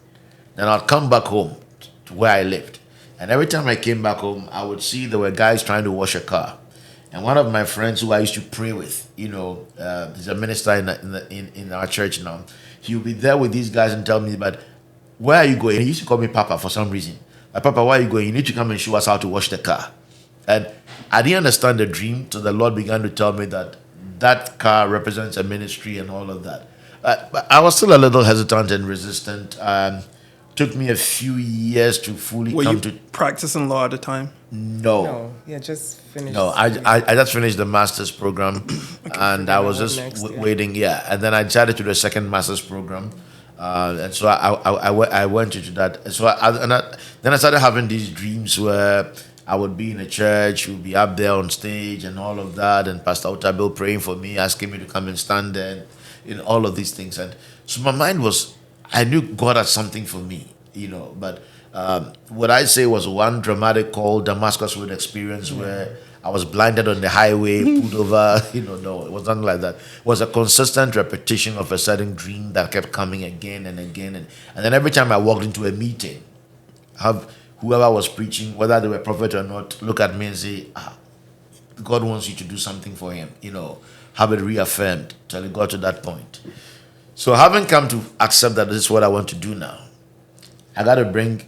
Then I'd come back home to where I lived. And every time I came back home, I would see there were guys trying to wash a car. And one of my friends who I used to pray with, he's a minister in our church now. He would be there with these guys and tell me, but where are you going? He used to call me Papa for some reason. Papa, where are you going? You need to come and show us how to wash the car. And I didn't understand the dream, so the Lord began to tell me that car represents a ministry and all of that. But I was still a little hesitant and resistant. Took me a few years to fully Were come you to. practicing law at the time? No, Just finished. no. I just finished the master's program, and I was just waiting. Yeah, and then I decided to do a second master's program. And so I went into that. So then I started having these dreams where I would be in a church, would be up there on stage and all of that, and Pastor Otabil praying for me, asking me to come and stand there, and all of these things. And so my mind was, I knew God had something for me, but what I say was one dramatic call, Damascus Road experience where I was blinded on the highway, pulled over. No, it was nothing like that. It was a consistent repetition of a certain dream that kept coming again and again. And then every time I walked into a meeting, have whoever was preaching, whether they were a prophet or not, look at me and say, God wants you to do something for him. Have it reaffirmed till it got to that point. So having come to accept that this is what I want to do now, I got to bring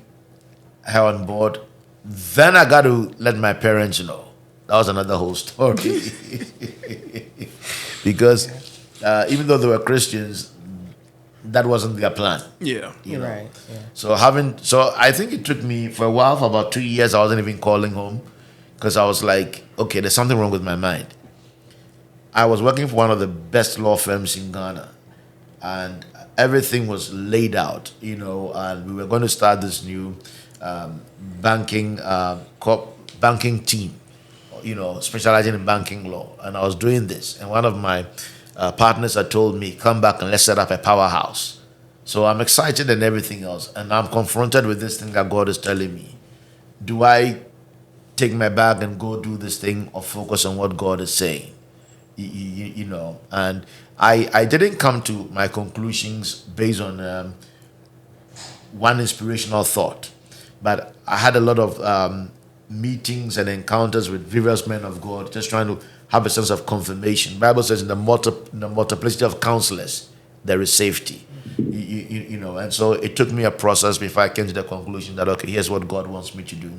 her on board. Then I got to let my parents know. That was another whole story. Because even though they were Christians, that wasn't their plan. Yeah. Right. Yeah. So I think it took me for a while, for about 2 years, I wasn't even calling home because I was like, okay, there's something wrong with my mind. I was working for one of the best law firms in Ghana, and everything was laid out, and we were going to start this new banking team, specializing in banking law. And I was doing this, and one of my partners had told me, come back and let's set up a powerhouse. So I'm excited and everything else, and I'm confronted with this thing that God is telling me. Do I take my bag and go do this thing, or focus on what God is saying? And I didn't come to my conclusions based on one inspirational thought, but I had a lot of meetings and encounters with various men of God, just trying to have a sense of confirmation. The Bible says in the multiplicity of counselors there is safety. And so it took me a process before I came to the conclusion that, okay, here's what God wants me to do.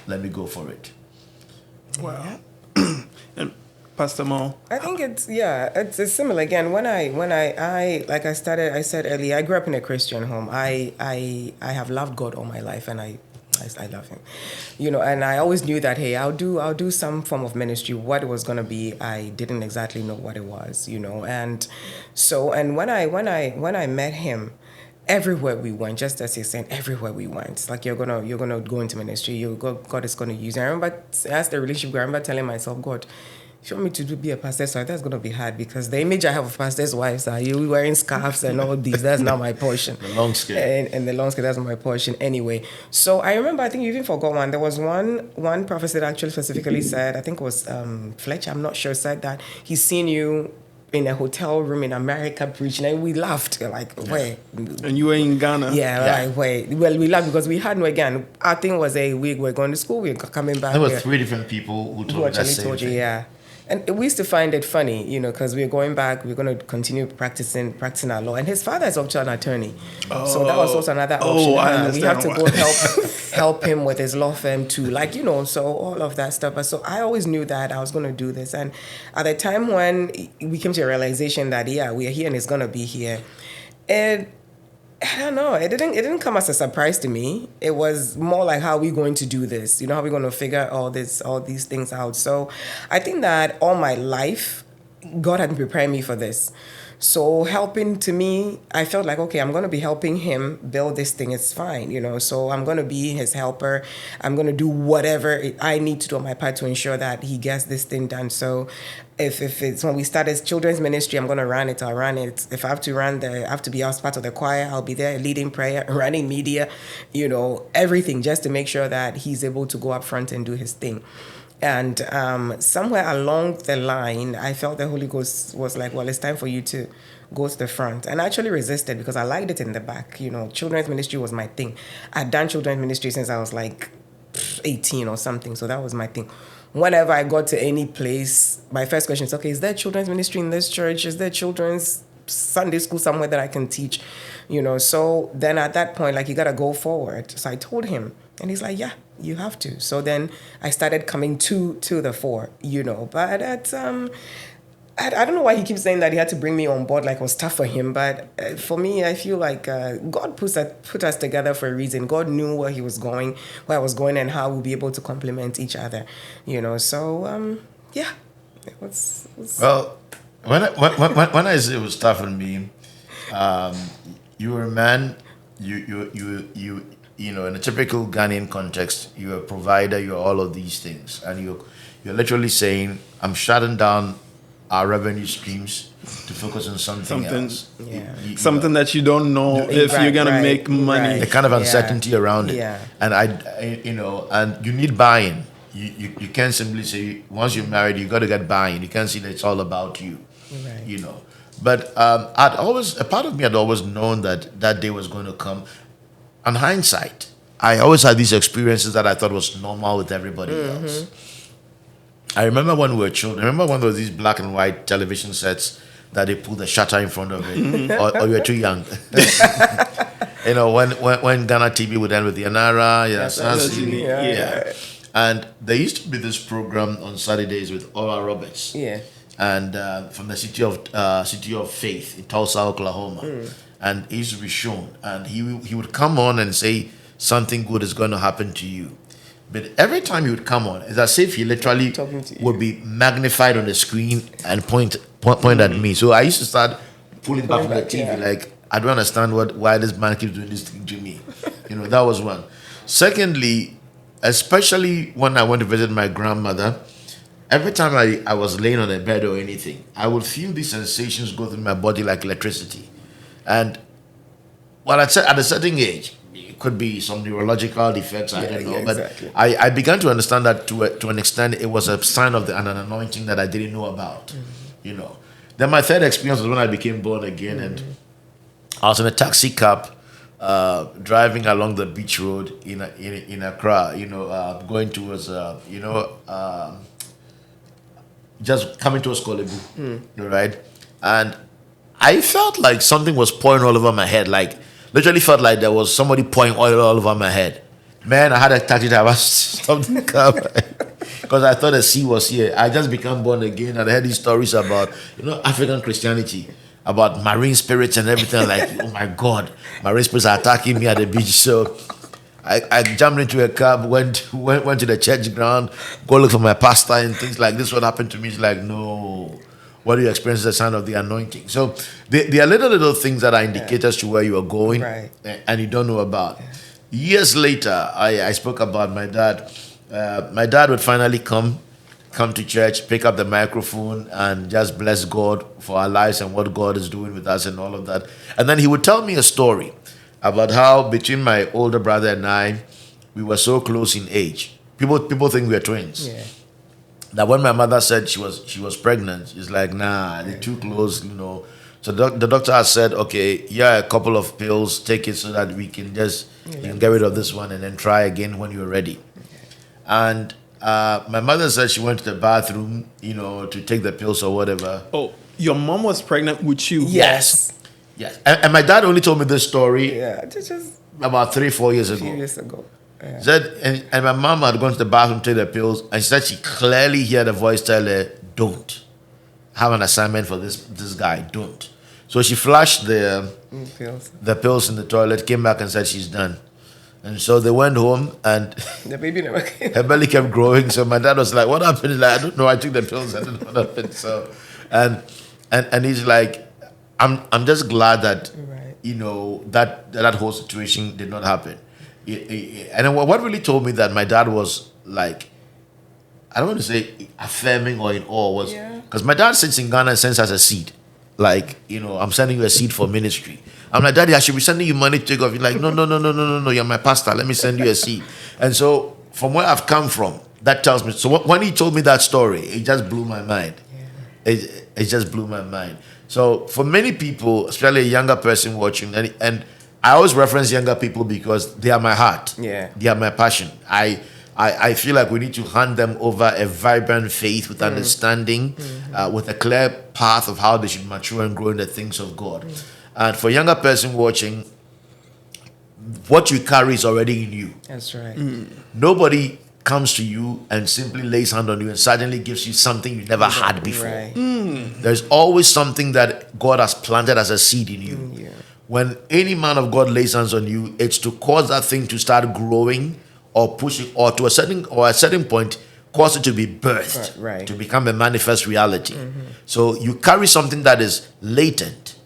Let me go for it. Wow. And Pastor Mo? I think it's similar. Again, when I like I said earlier, I grew up in a Christian home. I have loved God all my life, and I love him, and I always knew that, hey, I'll do some form of ministry. What it was going to be, I didn't exactly know what it was, and so, and when I met him, everywhere we went, just as you're saying, everywhere we went, it's like you're gonna go into ministry. God is gonna use you. I remember, as the relationship, I remember telling myself, God, if you want me to be a pastor's wife, that's going to be hard, because the image I have of pastor's wives are you wearing scarves and all these. That's not my portion. The long skirt. And the long skirt, that's not my portion anyway. So I remember, I think you even forgot one. There was one prophet that actually specifically said, I think it was Fletcher, I'm not sure, said that he's seen you in a hotel room in America preaching, and we laughed. Like, wait. And you were in Ghana. Yeah, like, wait. Well, we laughed because we had no, again, our thing was a week we're going to school, we're coming back. There were we're- 3 different people who who told me that actually same told you, thing. yeah. And we used to find it funny, because we're going back, we're going to continue practicing our law. And his father is also an attorney. So that was also another option. I We have to understand go why. help him with his law firm too. Like, so all of that stuff. But so I always knew that I was going to do this. And at the time when we came to a realization that, yeah, we are here and it's going to be here. And I don't know. It didn't come as a surprise to me. It was more like, how are we going to do this? How are we going to figure all these things out? So I think that all my life, God had been preparing me for this. So helping to me, I felt like, okay, I'm going to be helping him build this thing. It's fine, So I'm going to be his helper. I'm going to do whatever I need to do on my part to ensure that he gets this thing done. So if it's when we started children's ministry, I'm going to run it. I'll run it. If I have to I have to be as part of the choir, I'll be there leading prayer, running media, everything, just to make sure that he's able to go up front and do his thing. And somewhere along the line, I felt the Holy Ghost was like, well, it's time for you to go to the front. And I actually resisted because I liked it in the back. Children's ministry was my thing. I'd done children's ministry since I was like 18 or something. So that was my thing. Whenever I got to any place, my first question is, okay, is there children's ministry in this church? Is there children's Sunday school somewhere that I can teach? So then at that point, like, you got to go forward. So I told him, and he's like, yeah, you have to. So then I started coming to the fore, But at, I don't know why he keeps saying that he had to bring me on board, like it was tough for him. But for me, I feel like God put us together for a reason. God knew where I was going, and how we'll be able to complement each other, So, yeah, it was. Well, when I say it was tough on me, you were a man. In a typical Ghanaian context, you're a provider. You're all of these things, and you're literally saying, "I'm shutting down our revenue streams to focus on something else." Yeah. Something that you don't know if you're gonna make money. The kind of uncertainty around it. Yeah. And I and you need buy-in. You can't simply say, once you're married, you got to get buy-in. You can't say that it's all about you. Right. But a part of me had always known that day was going to come. On hindsight, I always had these experiences that I thought was normal with everybody else. I remember when we were children. Remember when there was these black and white television sets that they pulled the shutter in front of it, or you were too young. When Ghana TV would end with the Anara, Yeah. And there used to be this program on Saturdays with Oral Roberts. Yeah. And from the city of Faith in Tulsa, Oklahoma. And he used to be shown, and he would come on and say something good is going to happen to you. But every time he would come on, it's as if he literally would be magnified on the screen and point at me. So I used to start pulling back from the TV, like, I don't understand why this man keeps doing this thing to me. That was one. Secondly, especially when I went to visit my grandmother, every time I was laying on a bed or anything, I would feel these sensations go through my body like electricity. And at a certain age, it could be some neurological defects, I don't know. Exactly. But I began to understand that to an extent, it was a sign of an anointing that I didn't know about. Then my third experience was when I became born again, and I was in a taxi cab, driving along the beach road in Accra, going towards, just coming towards Kolebu, right? And I felt like something was pouring all over my head. Like, literally felt like there was somebody pouring oil all over my head. Man, I had a taxi driver stop the car because I thought the sea was here. I just become born again, and I heard these stories about, African Christianity, about marine spirits and everything. Like, oh my God, marine spirits are attacking me at the beach. So I jumped into a cab, went to the church ground, go look for my pastor and things like this. What happened to me is like, no. What do you experience is the sign of the anointing. So there are little things that are indicators to where you are going, Right. And you don't know about. Years later, I spoke about my dad. My dad would finally come to church, pick up the microphone, and just bless God for our lives and what God is doing with us and all of that. And then he would tell me a story about how between my older brother and I, we were so close in age. People think we are twins. Yeah. that when my mother said she was pregnant, she's like, nah, they're too close, you know. So the doctor has said, okay, yeah, a couple of pills, take it so that we can just you can get rid of this one and then try again when you're ready. And my mother said she went to the bathroom, you know, to take the pills or whatever. Oh, your mom was pregnant with you. Yes. Yes. And my dad only told me this story Yeah. Just about 3-4 years a ago. few years ago. Yeah. Said, and my mom had gone to the bathroom to take the pills, and she said she clearly heard a voice tell her, "Don't have an assignment for this guy. Don't." So she flushed Pills. the pills in the toilet, came back and said she's done. And so they went home, and The baby never came. her belly kept growing. So my dad was like, "What happened?" He's like, "I don't know. I took the pills. I don't know what happened." So, and he's like, "I'm just glad that Right. you know that whole situation did not happen." And then what really told me that my dad was like, I don't want to say affirming or in awe, was Yeah. because my dad sits in Ghana and sends us a seed. Like, you know, I'm sending you a seed for ministry. I'm like, Daddy, I should be sending you money to take off. You're like, no, no, no, no, no, no, no. You're my pastor. Let me send you a seed. And so, from where I've come from, that tells me. So when he told me that story, it just blew my mind. It just blew my mind. So for many people, especially a younger person watching, and I always reference younger people because they are my heart. Yeah. They are my passion. I feel like we need to hand them over a vibrant faith with understanding, with a clear path of how they should mature and grow in the things of God. And for a younger person watching, what you carry is already in you. That's right. Nobody comes to you and simply lays hand on you and suddenly gives you something you never had before. Right. There's always something that God has planted as a seed in you. Yeah. When any man of God lays hands on you, it's to cause that thing to start growing or pushing, or to a certain point, cause it to be birthed, Right. to become a manifest reality. So you carry something that is latent,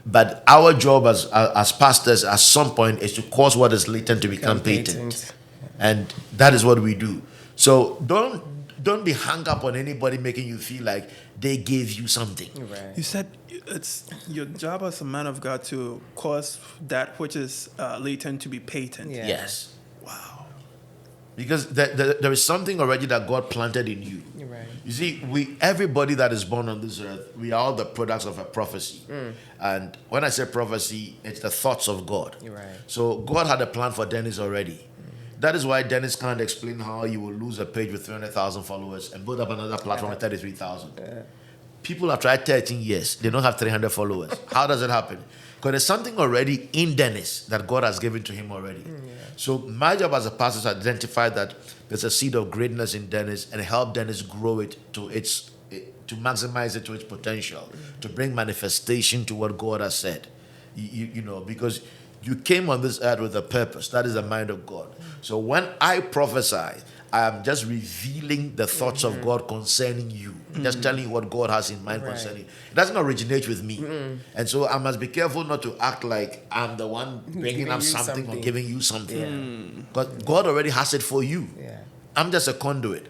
but our job as pastors at some point is to cause what is latent to become patent. And that is what we do. So don't be hung up on anybody making you feel like they gave you something. Right. You said it's your job as a man of God to cause that which is latent to be patent. Yeah. Yes. Wow. Because there is something already that God planted in you. Right. You see, everybody that is born on this earth, we are all the products of a prophecy. And when I say prophecy, it's the thoughts of God. Right. So God had a plan for Dennis already. That is why Dennis can't explain how you will lose a page with 300,000 followers and build up another platform with 33,000. People have tried 13 years. They don't have 300 followers. How does it happen? Because there's something already in Dennis that God has given to him already. So my job as a pastor is to identify that there's a seed of greatness in Dennis and help Dennis grow it to maximize it to its potential, to bring manifestation to what God has said. You know, because you came on this earth with a purpose. That is the mind of God. So when I prophesy, I am just revealing the thoughts of God concerning you. Just telling you what God has in mind concerning you. It doesn't originate with me. And so I must be careful not to act like I'm the one bringing Giving up you something or something. giving you something. Because God already has it for you. Yeah. I'm just a conduit.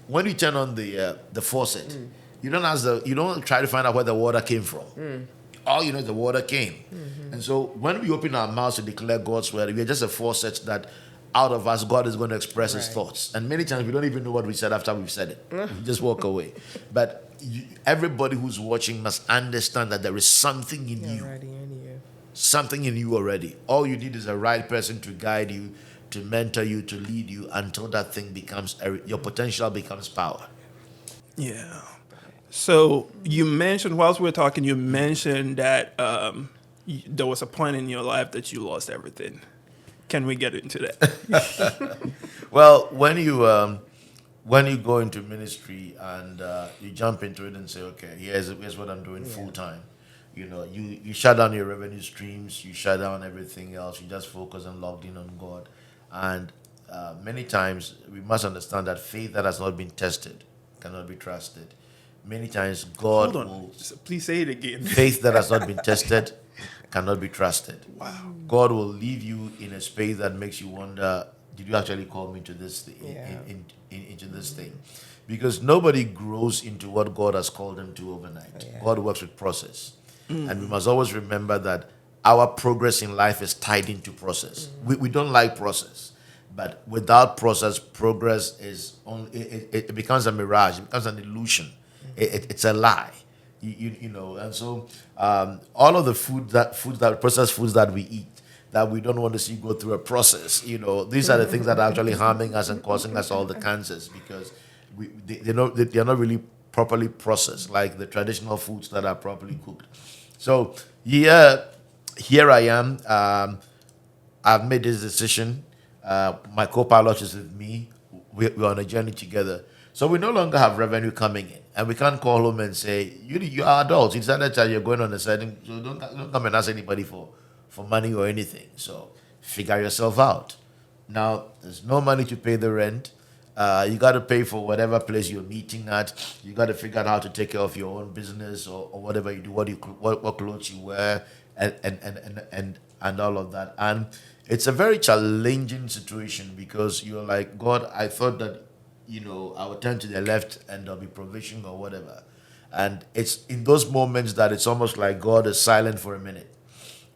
When you turn on the faucet, you don't try to find out where the water came from. All you know is the water came. And so when we open our mouths to declare God's word, we are just a faucet that out of us, God is going to express his thoughts. And many times we don't even know what we said after we've said it. We just walk away. But everybody who's watching must understand that there is something in you. Already in you. Something in you already. All you need is a right person to guide you, to mentor you, to lead you until that thing becomes, your potential becomes power. Yeah. So you mentioned, whilst we were talking, you mentioned that there was a point in your life that you lost everything. Can we get into that? Well, when you go into ministry and you jump into it and say, okay, here's what I'm doing full time. You know, you shut down your revenue streams, you shut down everything else, you just focus and logged in on God. And many times we must understand that faith that has not been tested cannot be trusted. Many times God Hold on. will Please say it again. faith that has not been tested cannot be trusted. Wow. God will leave you in a space that makes you wonder, did you actually call me to this thing, into this thing? Because nobody grows into what God has called them to overnight. God works with process. And we must always remember that our progress in life is tied into process. We don't like process. But without process, progress is only it becomes a mirage. It becomes an illusion. It's a lie. You know, and so all of the foods that processed foods that we eat that we don't want to see go through a process. You know, these are the things that are actually harming us and causing us all the cancers because they're not really properly processed like the traditional foods that are properly cooked. So here I am. I've made this decision. My co-pilot is with me. We're on a journey together. So we no longer have revenue coming in, and we can't call home and say, "You are adults. You decided that you're going on a setting, so don't come and ask anybody for money or anything. So figure yourself out." Now there's no money to pay the rent. You got to pay for whatever place you're meeting at. You got to figure out how to take care of your own business or whatever you do, what clothes you wear, and all of that. And it's a very challenging situation because you're like, God, I thought that I would turn to the left and there'll be provision or whatever. And it's in those moments that it's almost like God is silent for a minute.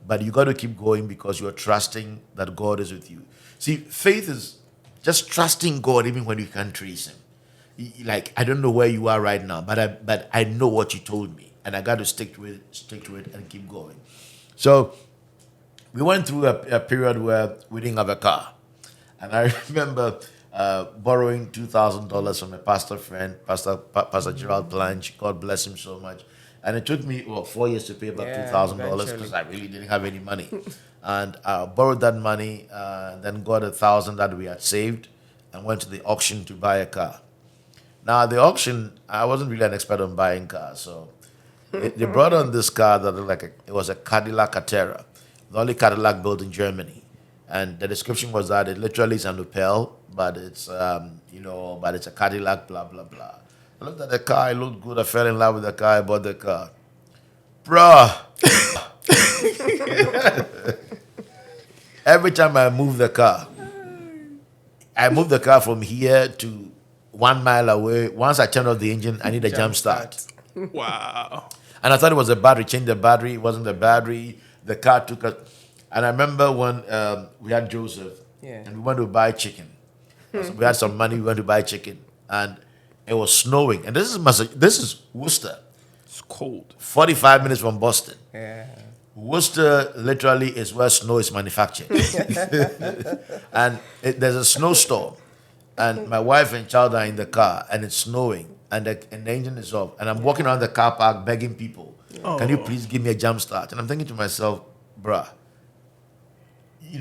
But you got to keep going because you're trusting that God is with you. See, faith is just trusting God even when you can't trace Him. Like, I don't know where you are right now, but I know what you told me, and I got to stick to it, and keep going. So we went through a period where we didn't have a car, and I remember borrowing $2,000 from a pastor friend, Pastor Gerald Planch. God bless him so much. And it took me 4 years to pay back $2,000 because I really didn't have any money. And I borrowed that money, then got 1,000 that we had saved, and went to the auction to buy a car. Now at the auction, I wasn't really an expert on buying cars, so they brought on this car that looked like it was a Cadillac Catera, the only Cadillac built in Germany. And the description was that it literally is an Opel, but it's but it's a Cadillac, blah blah blah. I looked at the car, it looked good. I fell in love with the car. I bought the car. Bruh. Every time I move the car from here to 1 mile away. Once I turn off the engine, I need a jump start. Wow. And I thought it was a battery. Changed the battery. It wasn't the battery. The car took us. And I remember when we had Joseph, and we went to buy chicken. So we had some money. We went to buy chicken, and it was snowing. And this is Worcester. It's cold. 45 minutes from Boston. Yeah. Worcester literally is where snow is manufactured. And there's a snowstorm, and my wife and child are in the car, and it's snowing, and the engine is off, and I'm walking around the car park begging people, "Can you please give me a jump start?" And I'm thinking to myself, bruh, we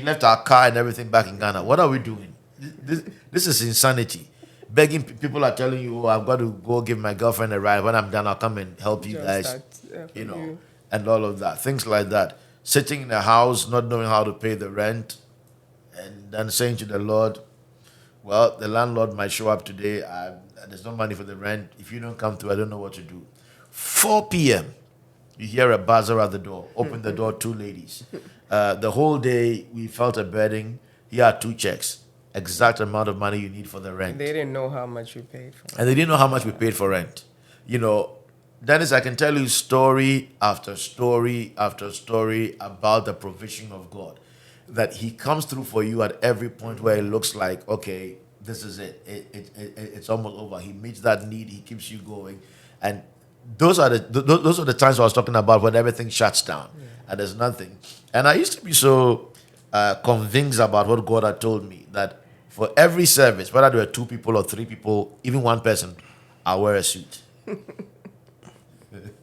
left our car and everything back in Ghana. What are we doing? This is insanity. Begging people are telling you, "Oh, I've got to go give my girlfriend a ride. When I'm done, I'll come and help you guys." And all of that, things like that. Sitting in a house, not knowing how to pay the rent, and then saying to the Lord, "Well, the landlord might show up today. There's no money for the rent. If you don't come through, I don't know what to do." 4 p.m. You hear a buzzer at the door. Open the door, 2 ladies. The whole day we felt a burden. Here are 2 checks. Exact amount of money you need for the rent. They didn't know how much we paid for. And they didn't know how much we paid for rent. Dennis, I can tell you story after story after story about the provision of God. That He comes through for you at every point where it looks like, okay, this is it. It's almost over. He meets that need. He keeps you going. And those are the times I was talking about when everything shuts down and there's nothing. And I used to be so convinced about what God had told me that for every service, whether there were 2 people or 3 people, even 1 person, I wear a suit.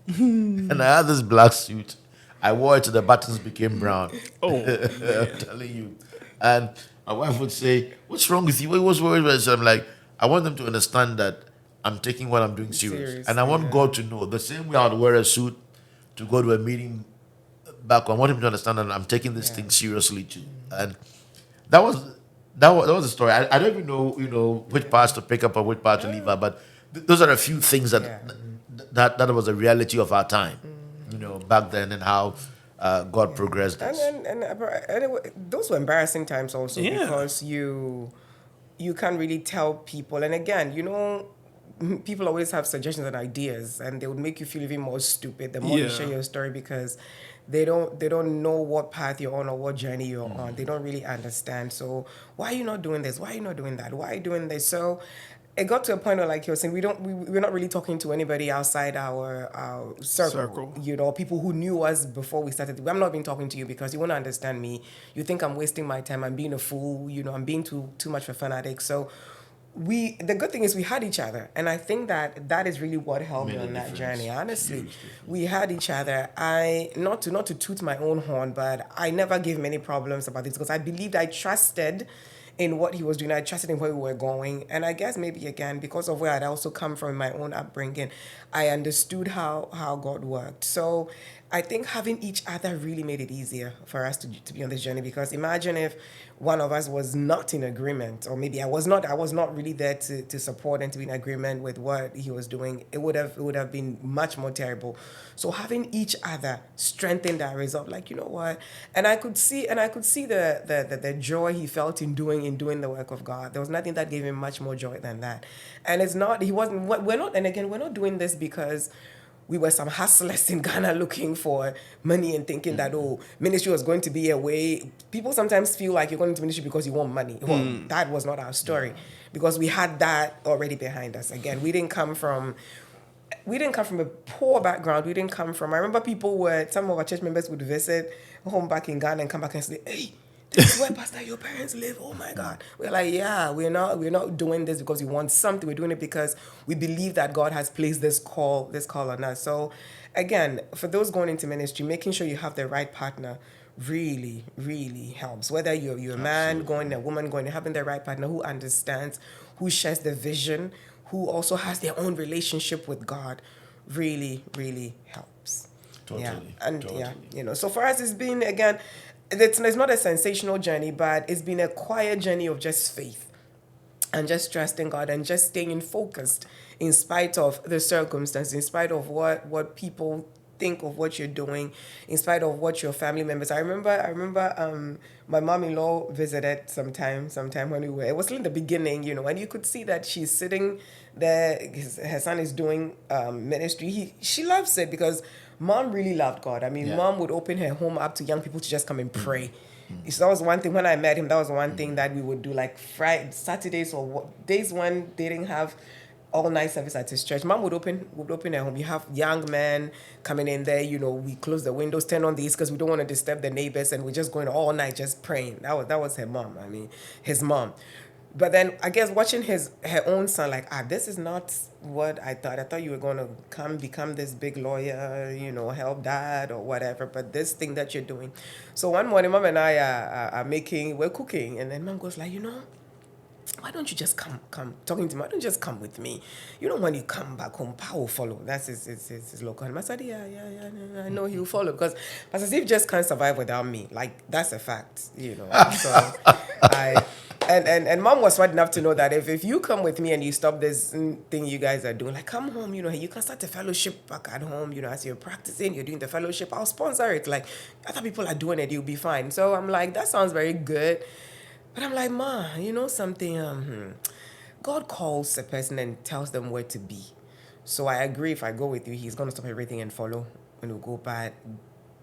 And I had this black suit. I wore it till the buttons became brown. Oh, I'm telling you. And my wife would say, "What's wrong with you? What's wrong with you?" So I'm like, I want them to understand that I'm taking what I'm doing serious. And I want God to know the same way I would wear a suit to go to a meeting back home. I want him to understand that I'm taking this thing seriously too. And that was the story. I don't even know, which parts to pick up or which part to leave out, but those are a few things that was a reality of our time, back then, and how God progressed us. And those were embarrassing times also because you can't really tell people. And again, people always have suggestions and ideas, and they would make you feel even more stupid the more you share your story because they don't know what path you're on or what journey you're on. They don't really understand. So why are you not doing this? Why are you not doing that? Why are you doing this? So it got to a point where, like you were saying, we're not really talking to anybody outside our circle. Circle. People who knew us before we started. I'm not even talking to you because you want to understand me. You think I'm wasting my time. I'm being a fool. I'm being too much of a fanatic. So the good thing is we had each other, and I think that is really what helped me Made a on that difference. journey. Honestly, Huge difference. we had each other. I not to toot my own horn, but I never gave him any problems about this because I believed, I trusted in what he was doing. I trusted in where we were going, and I guess maybe again because of where I'd also come from in my own upbringing, I understood how God worked. So I think having each other really made it easier for us to be on this journey, because imagine if one of us was not in agreement, or maybe I was not really there to support and to be in agreement with what he was doing. It would have been much more terrible. So having each other strengthened our result. Like, you know what? And I could see the joy he felt in doing the work of God. There was nothing that gave him much more joy than that. And it's not he wasn't we're not and again, we're not doing this because we were some hustlers in Ghana looking for money and thinking that, ministry was going to be a way. People sometimes feel like you're going into ministry because you want money. Well, that was not our story, because we had that already behind us. Again, we didn't come from a poor background. We didn't come from. I remember some of our church members would visit home back in Ghana and come back and say, "Hey, this is where Pastor your parents live." Oh my God. We're like, yeah, we're not doing this because we want something. We're doing it because we believe that God has placed this call on us. So again, for those going into ministry, making sure you have the right partner really, really helps. Whether you're a man going, a woman going, having the right partner who understands, who shares the vision, who also has their own relationship with God, really, really helps. Yeah. Totally, And totally. so for us, it's been, again, it's not a sensational journey, but it's been a quiet journey of just faith and just trusting God and just staying focused in spite of the circumstances, in spite of what people think of what you're doing, in spite of what your family members. I remember my mom-in-law visited sometime when it was still in the beginning, and you could see that she's sitting there. Her son is doing ministry. She loves it because mom really loved God. I mean, Yeah. mom would open her home up to young people to just come and pray. So that was one thing when I met him. That was one thing that we would do, like Friday, Saturdays, or days when they didn't have all night service at his church. Mom would open her home. You have young men coming in there. We close the windows, turn on these because we don't want to disturb the neighbors, and we're just going all night just praying. That was her mom. I mean, his mom. But then I guess watching her own son, like, this is not what I thought. I thought you were going to become this big lawyer, help dad or whatever. But this thing that you're doing. So one morning, mom and I we're cooking, and then mom goes like, why don't you just come talking to me? Why don't you just come with me? When you come back home, Pa will follow. That's his local. And I said, yeah, I know he'll follow, because Pastor Steve just can't survive without me. Like, that's a fact, So and mom was smart enough to know that if you come with me and you stop this thing you guys are doing, like, come home, you can start a fellowship back at home, as you're practicing, you're doing the fellowship, I'll sponsor it. Like, other people are doing it, you'll be fine. So I'm like, that sounds very good. But I'm like, Ma, something? God calls a person and tells them where to be. So I agree, if I go with you, he's going to stop everything and follow when we go. But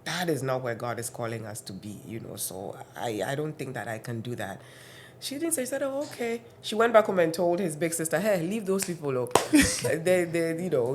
that is not where God is calling us to be, So I don't think that I can do that. She didn't say. She said, "Oh, okay." She went back home and told his big sister, "Hey, leave those people. Oh,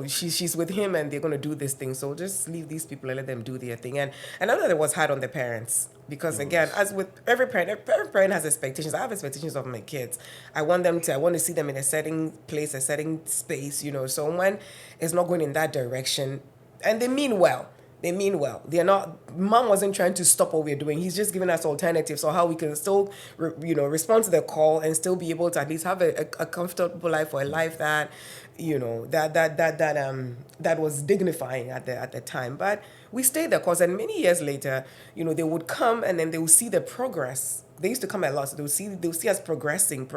she's with him and they're gonna do this thing. So just leave these people and let them do their thing." And I know that it was hard on the parents, because again, as with every parent has expectations. I have expectations of my kids. I want to see them in a certain place, a certain space. So when it's not going in that direction, and they mean well. They're not. Mom wasn't trying to stop what we're doing. He's just giving us alternatives, or how we can still, respond to the call and still be able to at least have a comfortable life, or a life that, that was dignifying at the time. But we stayed the course, and many years later, they would come and then they would see the progress. They used to come a lot, so they would see us progressing,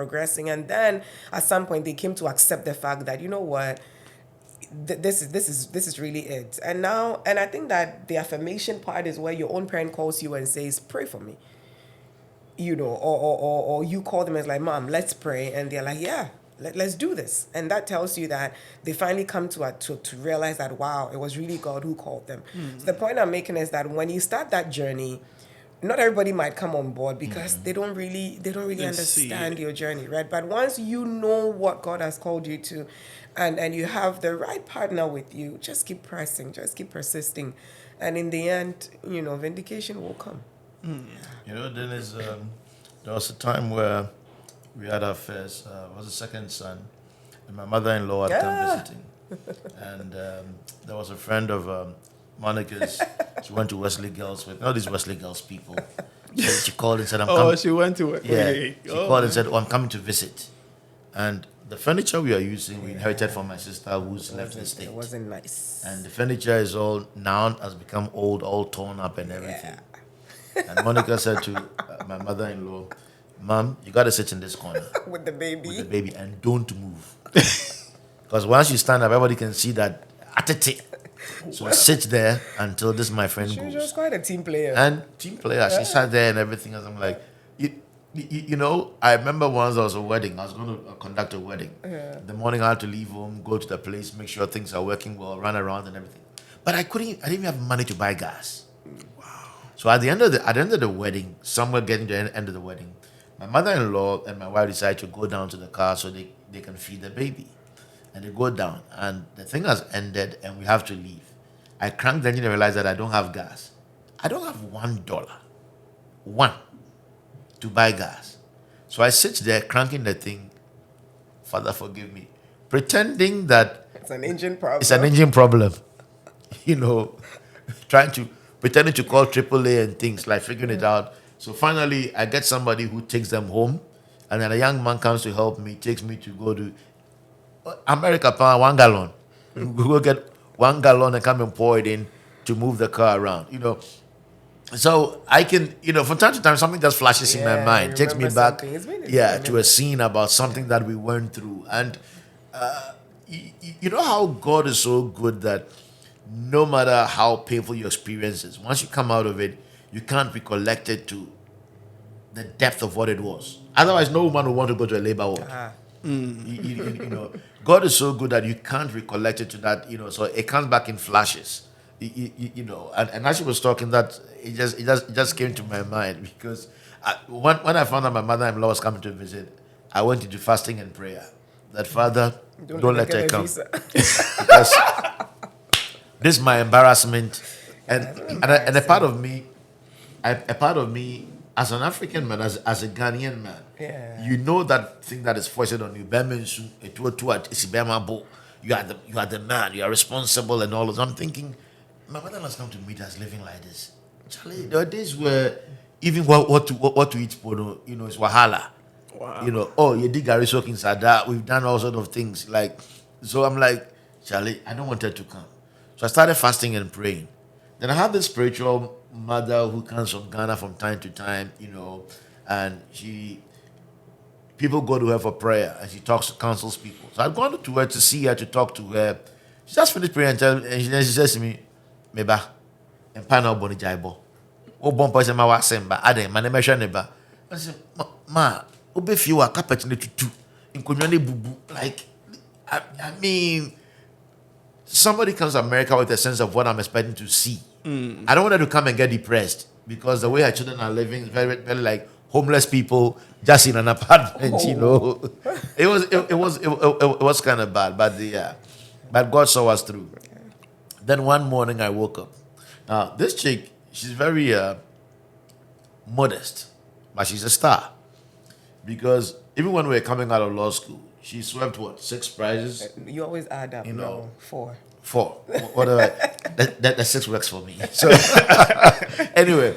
and then at some point they came to accept the fact that, what, this is really it. And I think that the affirmation part is where your own parent calls you and says, "Pray for me," or you call them and it's like, "Mom, let's pray," and they're like, "Yeah, Let's do this. And that tells you that they finally come to realize that, wow, it was really God who called them. So the point I'm making is that when you start that journey, not everybody might come on board because they don't really And see understand it. your journey, right? But once you know what God has called you to, and you have the right partner with you, just keep pressing, just keep persisting, and in the end, vindication will come. Dennis, there was a time where we had our first, was the second son, and my mother-in-law had come Ah. visiting, and there was a friend of Monica's. She went to Wesley Girls with all these Wesley Girls people. So she called and said, "I'm Oh, coming." she went to it. Yeah, Okay. she Oh, called and said, "Oh, I'm coming to visit," and the furniture we are using, we inherited from my sister who's left the state. It wasn't nice. And the furniture is all now has become old, all torn up and everything. And Monica said to my mother-in-law, "Mom, you got to sit in this corner With the baby. with the baby and don't move. Because once you stand up, everybody can see that attitude. So sit there until this my friend She was goes." quite a team player. And team player, she sat there and everything. And I'm like, I remember once there was a wedding. I was going to conduct a wedding. The morning I had to leave home, go to the place, make sure things are working well, run around and everything. But I didn't even have money to buy gas. So at the end of the wedding, somewhere getting to the end of the wedding, my mother-in-law and my wife decided to go down to the car so they can feed the baby. And they go down, and the thing has ended, and we have to leave. I cranked the engine and realized that I don't have gas. I don't have $1 to buy gas. So I sit there cranking the thing. Father, forgive me, pretending that It's an engine problem. it's an engine problem. Pretending to call AAA and things, like figuring it out. So finally, I get somebody who takes them home, and then a young man comes to help me, takes me to go to America, pound 1 gallon. We go get 1 gallon and come and pour it in to move the car around. So I can, from time to time, something just flashes in my Yeah, mind, you takes me remember back, something. It's been- to a scene about something that we went through. And you know how God is so good that no matter how painful your experience is, once you come out of it, you can't recollect it to the depth of what it was. Otherwise, no woman will want to go to a labor ward. God is so good that you can't recollect it to that, so it comes back in flashes. And as she was talking, that it just came to my mind because when I found out my mother-in-law was coming to visit, I went into fasting and prayer. That Father, don't let get her a come. visa. Because this is my embarrassment, and a part of me, as an African man, as a Ghanaian man, Yeah. you know that thing that is foisted on you. You are the man. You are responsible and all of that. I'm thinking, my mother has come to meet us living like this. Charlie, there are days where even what to eat for, is wahala. wow. Oh, you did Gary soaking sada. We've done all sort of things. So I'm like, Charlie, I don't want her to come. So I started fasting and praying. Then I had this spiritual mother who comes from Ghana from time to time, and people go to her for prayer, and she counsels people. So I'd gone to her to see her, to talk to her. She just finished praying, and she says to me, "Meba, empana boni jaibo. O bon person ma wa semba. Ade ma ne mehwe ne ba." I said, "Ma, obe fi wa carpet ne tutu. Nkonwa ne bubu." I mean, somebody comes to America with a sense of what I'm expecting to see. I don't want her to come and get depressed because the way her children are living is very, very like homeless people just in an apartment. It was kind of bad, but God saw us through. Then one morning I woke up. Now this chick, she's very modest, but she's a star because even when we were coming out of law school, she swept 6 prizes. You always add up. know. 4. 4. Whatever. that 6 works for me. So anyway,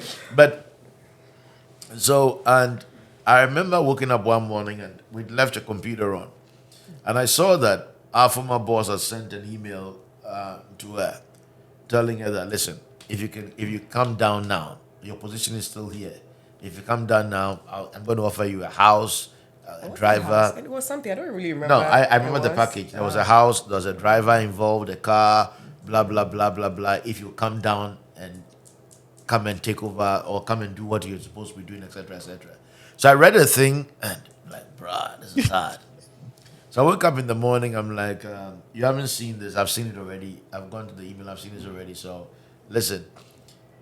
and I remember waking up one morning and we'd left the computer on, and I saw that our former boss had sent an email to her, telling her that, listen, if you come down now, your position is still here. If you come down now, I'm going to offer you a house, a driver. It was something I don't really remember. No, I remember the package. There was a house, there was a driver involved, a car, blah, blah, blah, blah, blah. If you come down and come and take over or come and do what you're supposed to be doing, etc., etc. So I read the thing and like, bruh, this is hard. So I wake up in the morning. I'm like, you haven't seen this. I've seen it already. I've gone to the email. I've seen this already. So, listen,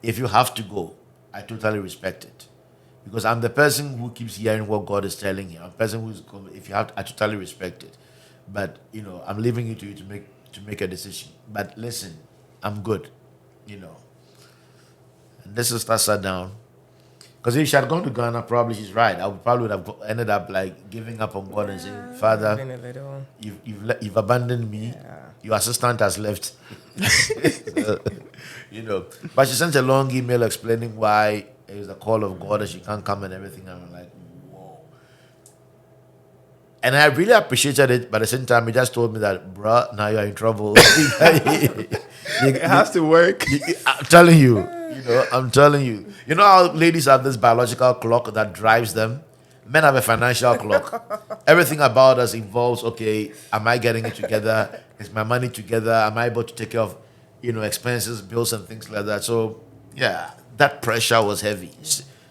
if you have to go, I totally respect it, because I'm the person who keeps hearing what God is telling him. I'm the person who's if you have, I totally respect it, but I'm leaving it to you to make a decision. But listen, I'm good, you know. And this sister sat down. Because if she had gone to Ghana, probably she's right. I would probably would have ended up like giving up on God and saying, Father, Been a little. you've abandoned me. Yeah. Your assistant has left. So, But she sent a long email explaining why it was the call of God and she can't come and everything. And I'm like, whoa. And I really appreciated it, but at the same time, he just told me that, bruh, now you're in trouble. It has to work. I'm telling you, I'm telling you. You know how ladies have this biological clock that drives them? Men have a financial clock. Everything about us involves, okay, am I getting it together? Is my money together? Am I able to take care of, expenses, bills, and things like that? So, yeah, that pressure was heavy.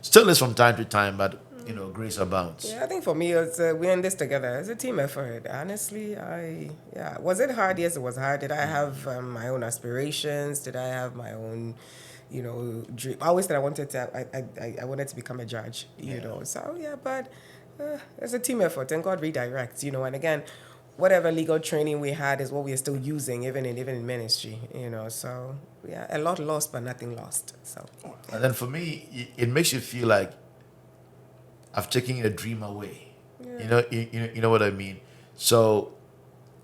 Still is from time to time, but, grace abounds. Yeah, I think for me, it's we're in this together. It's a team effort. Honestly, was it hard? Yes, it was hard. Did I have my own aspirations? Did I have my own, dream? I always said I wanted to. I wanted to become a judge. So yeah, but it's a team effort, and God redirects. And again, whatever legal training we had is what we are still using, even in ministry. So yeah, a lot lost, but nothing lost. So And then for me, it makes you feel like I've taken a dream away. You know what I mean. So,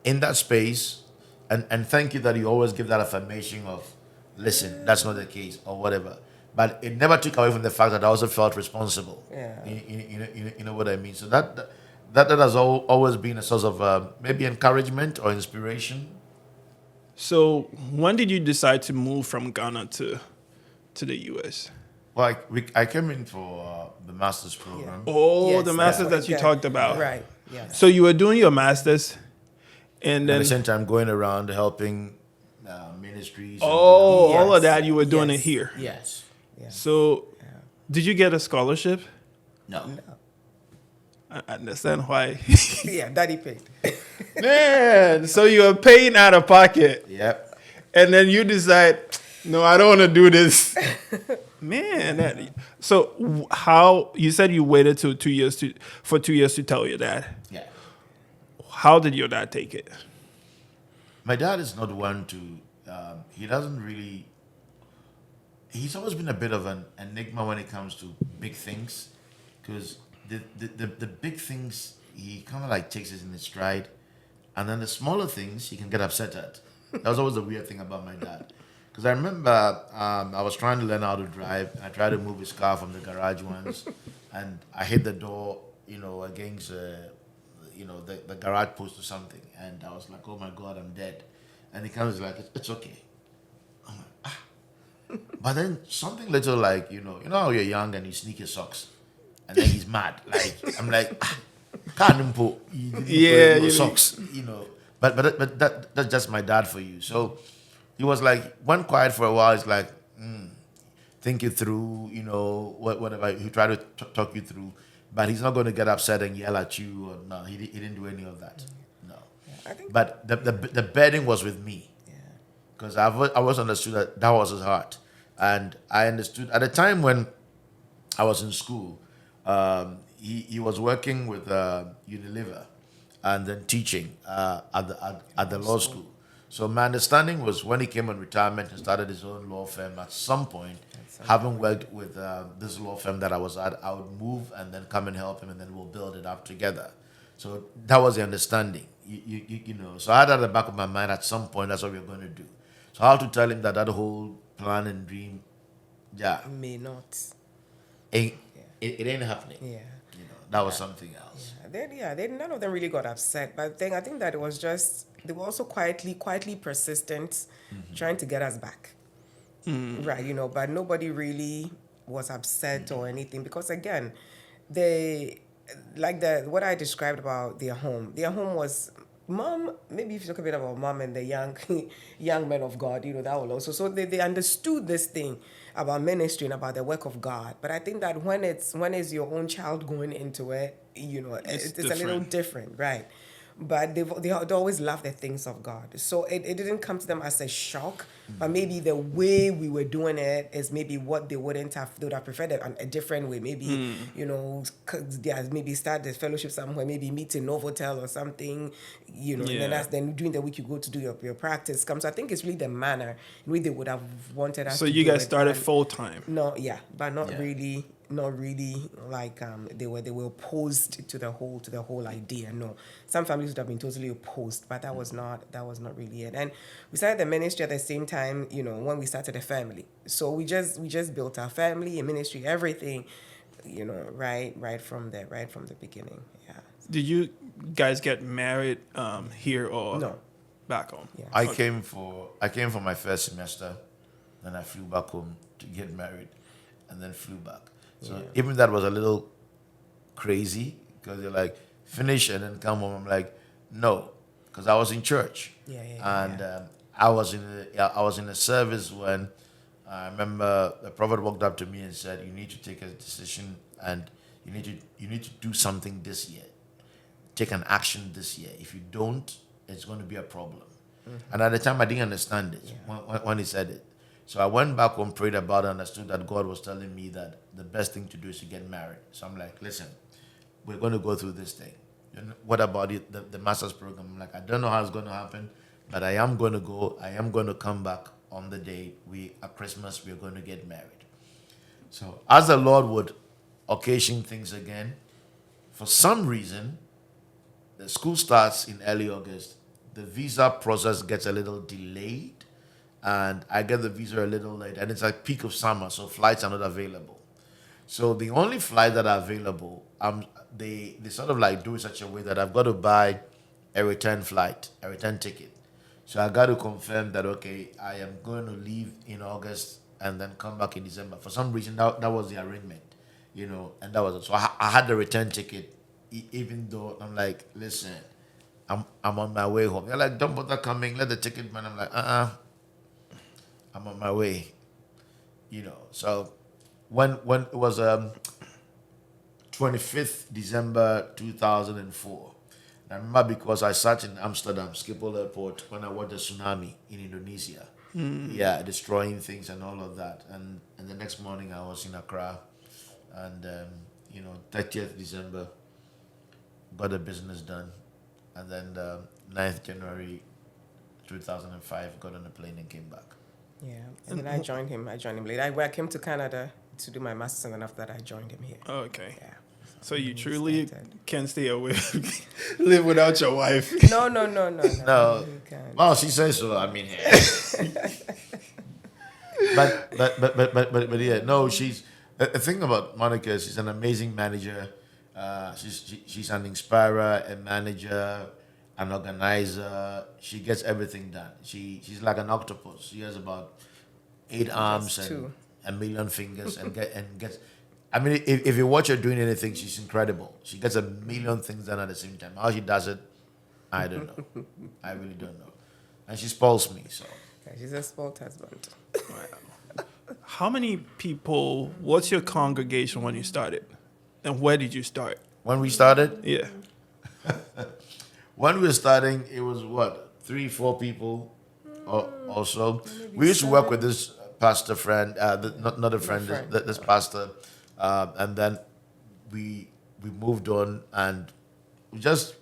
in that space, and thank you that you always give that affirmation of, listen, that's not the case or whatever. But it never took away from the fact that I also felt responsible. Yeah. You know what I mean. So that has always been a source of maybe encouragement or inspiration. So when did you decide to move from Ghana to the US? Well, I came in for the master's program. Oh, Yes, the that's masters what that you it- talked about. Right. Yes. So you were doing your masters, and At then the same time, going around helping ministries. all of Yes. that you were doing Yes. it here. Yes. So did you get a scholarship? No. I understand why. Yeah, daddy paid. Man, so you are paying out of pocket, Yep. and then you decide, no, I don't want to do this. Man, so how you said you waited till 2 years for 2 years to tell your dad? Yeah. How did your dad take it? My dad is not one to. He doesn't really. He's always been a bit of an enigma when it comes to big things, because the big things he kind of like takes it in his stride, and then the smaller things he can get upset at. That was always the weird thing about my dad. Because I remember I was trying to learn how to drive, and I tried to move his car from the garage once, and I hit the door, against, the garage post or something, and I was like, oh my God, I'm dead. And he kind of was like, it's okay. I'm like, ah. But then something little like, you know how you're young and you sneak your socks, and then he's mad. Like, I'm like, can't impo, Yeah, you- socks, But that's just my dad for you. So he was like, went quiet for a while. He's like, think it through, whatever. He tried to talk you through, but he's not going to get upset and yell at you. Or no, he didn't do any of that. No. I think. But the burden was with me, because I always understood that was his heart, and I understood at the time when I was in school. He was working with Unilever, and then teaching at the law school. So my understanding was when he came on retirement and started his own law firm, at some point, having worked with this law firm that I was at, I would move and then come and help him, and then we'll build it up together. So that was the understanding, So I had at the back of my mind, at some point, that's what we were going to do. So how to tell him that whole plan and dream, May not. it ain't happening. Yeah. That was something else. None of them really got upset. But I think that it was just, they were also quietly persistent, trying to get us back. Right, but nobody really was upset or anything, because again, what I described about their home was mom. Maybe if you talk a bit about mom and the young men of God, that will also. So they understood this thing about ministry and about the work of God. But I think that when it's your own child going into it, it's a little different, right? but they always love the things of God. So it didn't come to them as a shock, but maybe the way we were doing it is maybe what they wouldn't have. They would have preferred a different way. Maybe maybe start the fellowship somewhere, maybe meet in Novotel or something, and Yeah. then during the week you go to do your practice. So I think it's really the manner in which they would have wanted us So to you do guys it. started But full time. no, yeah, but not Yeah. really, not really like they were opposed to the whole idea. No, some families would have been totally opposed, but that was not really it. And we started the ministry at the same time, when we started the family. So we just built our family, a ministry, everything, right from the beginning. Yeah. Did you guys get married here or No. back home? Yeah. I came for my first semester, then I flew back home to get married, and then flew back. So even that was a little crazy because you're like finish and then come home. I'm like, no, because I was in church, and I was in a service when I remember the prophet walked up to me and said, "You need to take a decision, and you need to do something this year. Take an action this year. If you don't, it's going to be a problem." And at the time, I didn't understand it when he said it. So I went back home, prayed about it, understood that God was telling me that the best thing to do is to get married. So I'm like, listen, we're going to go through this thing. What about it, the master's program? I'm like, I don't know how it's going to happen, but I am going to go. I am going to come back on the day at Christmas, we're going to get married. So as the Lord would occasion things again, for some reason, the school starts in early August. The visa process gets a little delayed, and I get the visa a little late, and it's like peak of summer, so flights are not available. So the only flights that are available, they sort of like do it such a way that I've got to buy a return flight, a return ticket. So I got to confirm that, okay, I am going to leave in August and then come back in December. For some reason, that was the arrangement, and that was it. So I had the return ticket, even though I'm like, listen, I'm on my way home. They're like, don't bother coming, let the ticket man. I'm like, I'm on my way, So when it was 25th December 2004, I remember because I sat in Amsterdam Schiphol Airport when I watched the tsunami in Indonesia, destroying things and all of that. And the next morning I was in Accra, and 30th December got the business done, and then 9th January 2005 got on a plane and came back. Yeah, and then I joined him late. I came to Canada to do my master's, and then after that I joined him here. Okay. Yeah. So you we truly started. can't stay away, live without your wife. No. No, You can't. well, she says so. I mean, but yeah, no. She's the thing about Monica is she's an amazing manager. She's an inspirer, a manager, an organizer. She gets everything done. She's like an octopus. She has about 8 arms and two. a million fingers and gets. I mean, if you watch her doing anything, she's incredible. She gets a million things done at the same time. How she does it, I don't know. I really don't know. And she spoils me, so. Yeah, she's a spoiled husband. How many people, what's your congregation when you started? And where did you start? When we started, Yeah. when we were starting, it was what, 3-4 people or so. We used to work with this pastor friend, not a friend, this pastor, and then we moved on and we just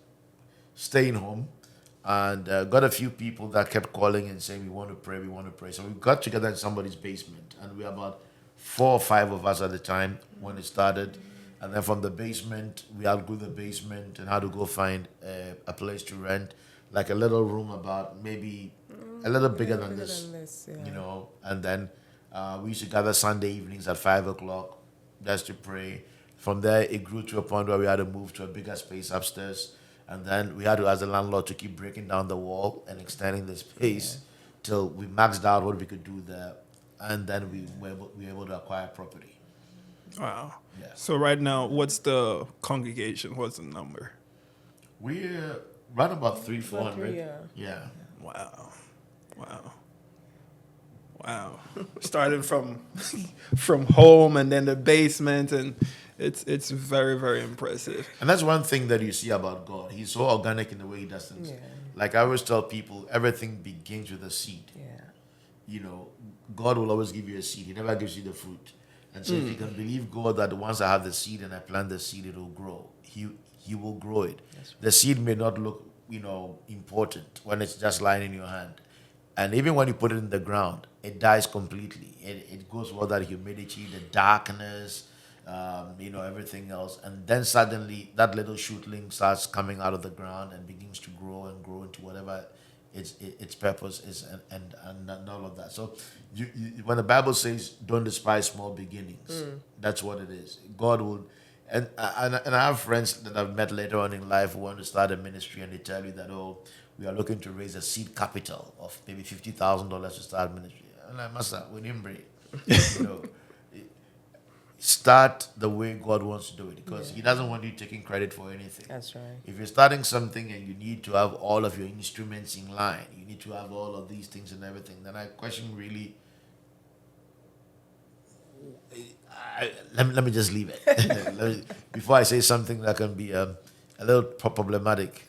staying home, and got a few people that kept calling and saying we want to pray. So we got together in somebody's basement, and we were about 4 or 5 of us at the time when it started. And then from the basement, we outgrew the basement and had to go find a place to rent, like a little room about maybe a little bigger than this, yeah. And then we used to gather Sunday evenings at 5 o'clock just to pray. From there, it grew to a point where we had to move to a bigger space upstairs. And then we had to ask the landlord to keep breaking down the wall and extending the space till we maxed out what we could do there. And then we were able to acquire property. Wow. Yeah. So right now, what's the congregation? What's the number? We're right about 300-400. Yeah. Wow. Started from home and then the basement, and It's very, very impressive. And that's one thing that you see about God. He's so organic in the way he does things. Like I always tell people, everything begins with a seed. You know, God will always give you a seed. He never gives you the fruit. And so if you can believe God that once I have the seed and I plant the seed, it will grow. He will grow it. The seed may not look, important when it's just lying in your hand. And even when you put it in the ground, it dies completely. It goes with that humidity, the darkness, everything else. And then suddenly that little shootling starts coming out of the ground and begins to grow and grow into whatever its purpose is, and all of that. So when the Bible says don't despise small beginnings, that's what it is. God will, and I have friends that I've met later on in life who want to start a ministry, and they tell you that, oh, we are looking to raise a seed capital of maybe $50,000 to start ministry. I'm like, Master, we didn't break. Start the way God wants to do it, because He doesn't want you taking credit for anything. That's right. If you're starting something and you need to have all of your instruments in line, you need to have all of these things and everything, then I question really. Let me just leave it before I say something that can be a little problematic.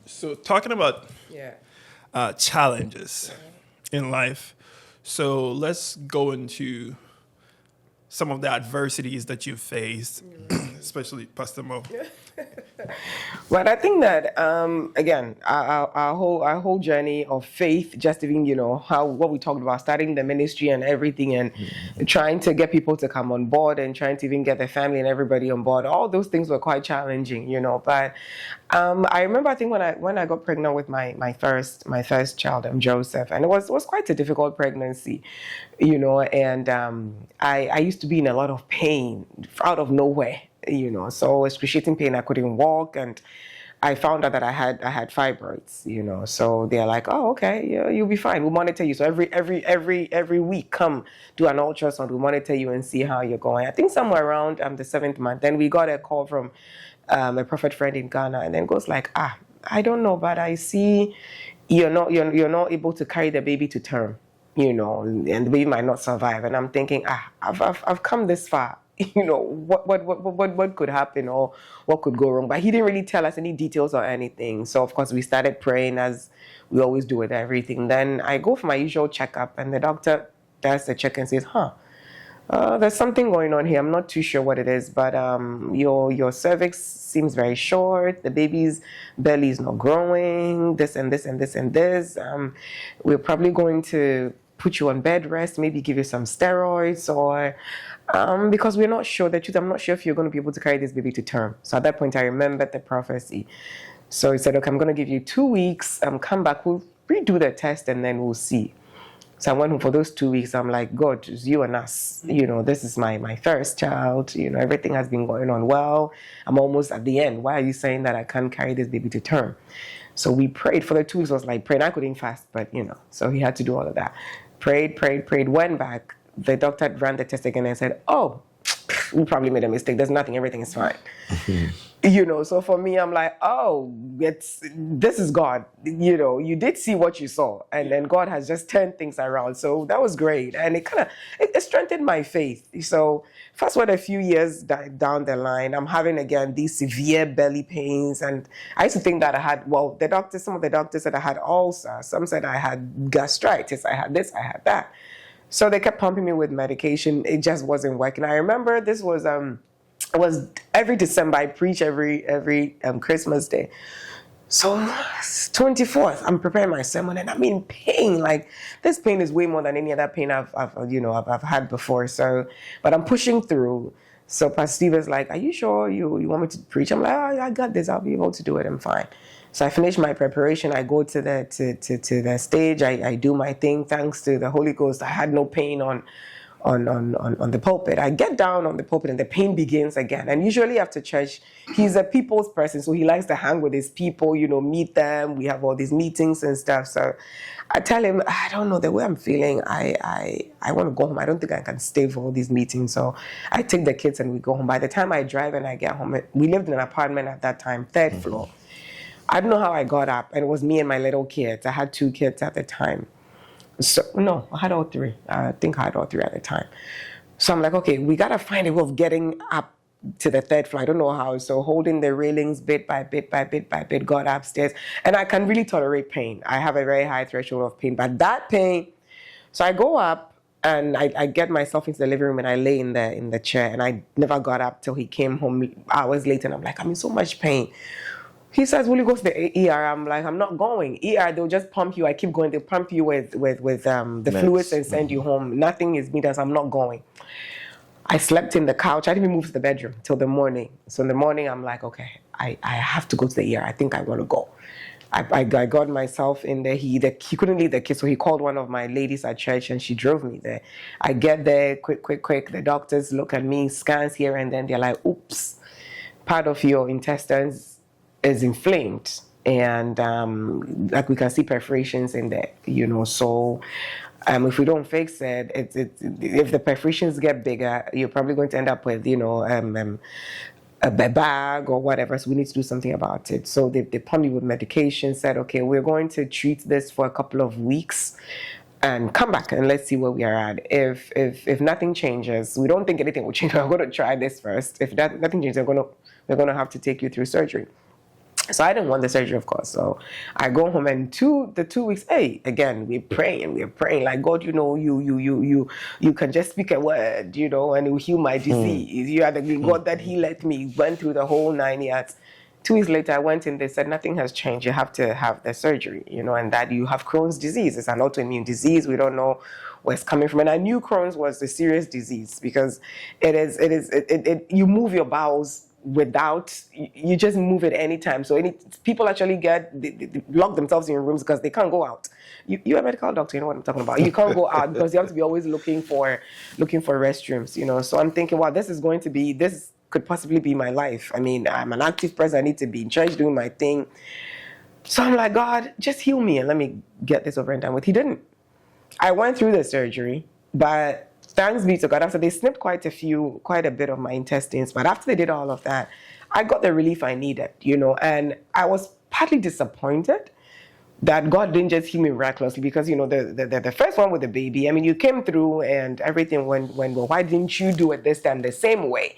So talking about challenges in life, so let's go into some of the adversities that you've faced, especially Pastor Mo. But I think that again, our whole journey of faith, just even what we talked about, starting the ministry and everything, and trying to get people to come on board, and trying to even get the family and everybody on board. All those things were quite challenging, But I remember, I think when I got pregnant with my first child, Joseph, and it was quite a difficult pregnancy, And I used to be in a lot of pain out of nowhere. So excruciating pain. I couldn't walk, and I found out that I had fibroids. So they're like, oh, okay, you'll be fine. We'll monitor you. So every week, come do an ultrasound. We'll monitor you and see how you're going. I think somewhere around the 7th month, then we got a call from a prophet friend in Ghana, and then goes like, I don't know, but I see you're not able to carry the baby to term. And the baby might not survive. And I'm thinking, I've come this far. What could happen or what could go wrong? But he didn't really tell us any details or anything. So of course we started praying, as we always do with everything. Then I go for my usual checkup, and the doctor does the check and says, there's something going on here. I'm not too sure what it is, but your cervix seems very short. The baby's belly is not growing. This and this and this and this. We're probably going to put you on bed rest, maybe give you some steroids, or because we're not sure. The truth, I'm not sure if you're going to be able to carry this baby to term. So at that point, I remembered the prophecy. So he said, okay, I'm going to give you 2 weeks. Come back. We'll redo the test, and then we'll see. So I went home for those 2 weeks. I'm like, God, it's you and us. This is my first child. Everything has been going on well. I'm almost at the end. Why are you saying that I can't carry this baby to term? So we prayed for the 2 weeks. I was like praying. I couldn't fast, but so he had to do all of that. Prayed, went back. The doctor ran the test again and said, oh, we probably made a mistake. There's nothing. Everything is fine. So for me, I'm like, oh, this is God. You did see what you saw, and then God has just turned things around. So that was great, and it strengthened my faith. So fast forward a few years down the line, I'm having again these severe belly pains, and I used to think that I had, some of the doctors said I had ulcers, some said I had gastritis, I had this, I had that. So they kept pumping me with medication. It just wasn't working. I remember this was it was every December. I preach every Christmas Day. So 24th, I'm preparing my sermon, and I'm in pain. Like, this pain is way more than any other pain I've had before. So, but I'm pushing through. So Pastor Steve is like, "Are you sure you want me to preach?" I'm like, "Oh, I got this. I'll be able to do it. I'm fine." So I finish my preparation. I go to the stage. I do my thing. Thanks to the Holy Ghost, I had no pain on the pulpit. I get down on the pulpit, and the pain begins again. And usually after church, he's a people's person, so he likes to hang with his people. Meet them. We have all these meetings and stuff. So I tell him, I don't know, the way I'm feeling, I want to go home. I don't think I can stay for all these meetings. So I take the kids and we go home. By the time I drive and I get home, we lived in an apartment at that time, 3rd floor. I don't know how I got up, and it was me and my little kids. I had 2 kids at the time. So no, I had all 3. I think I had all 3 at the time. So I'm like, okay, we gotta find a way of getting up to the third floor. I don't know how. So holding the railings bit by bit by bit by bit, got upstairs. And I can really tolerate pain. I have a very high threshold of pain, but that pain. So I go up and I get myself into the living room and I lay in the chair, and I never got up till he came home hours later, and I'm like, I'm in so much pain. He says, will you go to the ER? I'm like, I'm not going. ER, they'll just pump you. I keep going. They'll pump you with the Meds. fluids and send you home. Nothing is being done, so I'm not going. I slept in the couch. I didn't even move to the bedroom till the morning. So in the morning, I'm like, okay, I have to go to the ER. I think I want to go. I got myself in there. He couldn't leave the kids, so he called one of my ladies at church and she drove me there. I get there, quick. The doctors look at me, scans here, and then they're like, oops, part of your intestines is inflamed. And like we can see perforations in there, so if we don't fix it, if the perforations get bigger, you're probably going to end up with, a bag or whatever. So we need to do something about it. So they pumped me with medication, said, okay, we're going to treat this for a couple of weeks and come back and let's see where we are at. If nothing changes, we don't think anything will change. I'm going to try this first. If nothing changes, we're going to have to take you through surgery. So I didn't want the surgery, of course. So I go home, and the 2 weeks, hey, again, we're praying like, God, you can just speak a word, and it will heal my disease. You are the God that healed me. Went through the whole 9 years. 2 weeks later, I went in, they said, nothing has changed. You have to have the surgery, and that you have Crohn's disease. It's an autoimmune disease. We don't know where it's coming from. And I knew Crohn's was a serious disease because you move your bowels without, you just move it anytime. So people actually they lock themselves in rooms because they can't go out. You're a medical doctor, you know what I'm talking about. You can't go out because you have to be always looking for restrooms, So I'm thinking, wow, this could possibly be my life. I mean, I'm an active person. I need to be in church doing my thing. So I'm like, God, just heal me and let me get this over and done with. He didn't. I went through the surgery, but thanks be to God, after they snipped quite a bit of my intestines, but after they did all of that, I got the relief I needed, and I was partly disappointed that God didn't just heal me miraculously because, the first one with the baby, I mean, you came through and everything went well. Why didn't you do it this time the same way?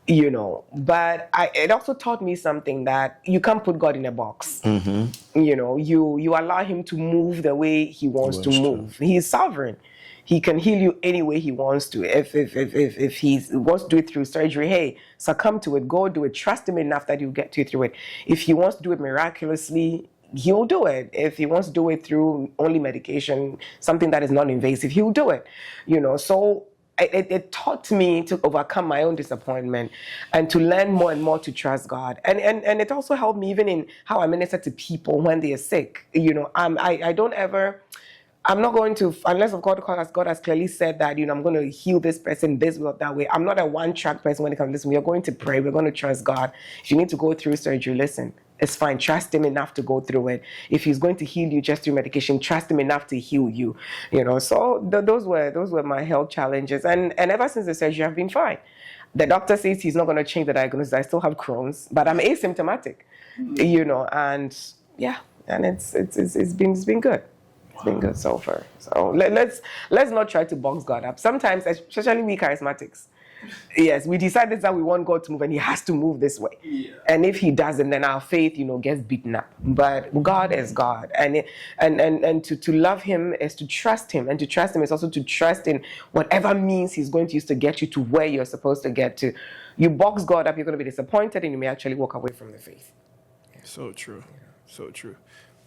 But it also taught me something, that you can't put God in a box. You allow him to move the way he wants to move. He's sovereign. He can heal you any way he wants to. If he wants to do it through surgery, hey, succumb to it, go do it. Trust him enough that he'll get you through it. If he wants to do it miraculously, he'll do it. If he wants to do it through only medication, something that is non-invasive, he'll do it. So it taught me to overcome my own disappointment and to learn more and more to trust God. And it also helped me even in how I minister to people when they are sick. I don't ever, I'm not going to, unless of God has clearly said that, I'm going to heal this person this way or that way. I'm not a one-track person when it comes to this. We are going to pray. We're going to trust God. If you need to go through surgery, listen, it's fine. Trust him enough to go through it. If he's going to heal you just through medication, trust him enough to heal you. So those were my health challenges. And ever since the surgery, I've been fine. The doctor says he's not going to change the diagnosis. I still have Crohn's, but I'm asymptomatic. And yeah, and it's been good. It's been good so far. So let's not try to box God up. Sometimes, especially we charismatics, yes, we decide this that we want God to move, and He has to move this way. Yeah. And if He doesn't, then our faith, gets beaten up. But God is God, and to love Him is to trust Him, and to trust Him is also to trust in whatever means He's going to use to get you to where you're supposed to get to. You box God up, you're going to be disappointed, and you may actually walk away from the faith. Yeah. So true, so true.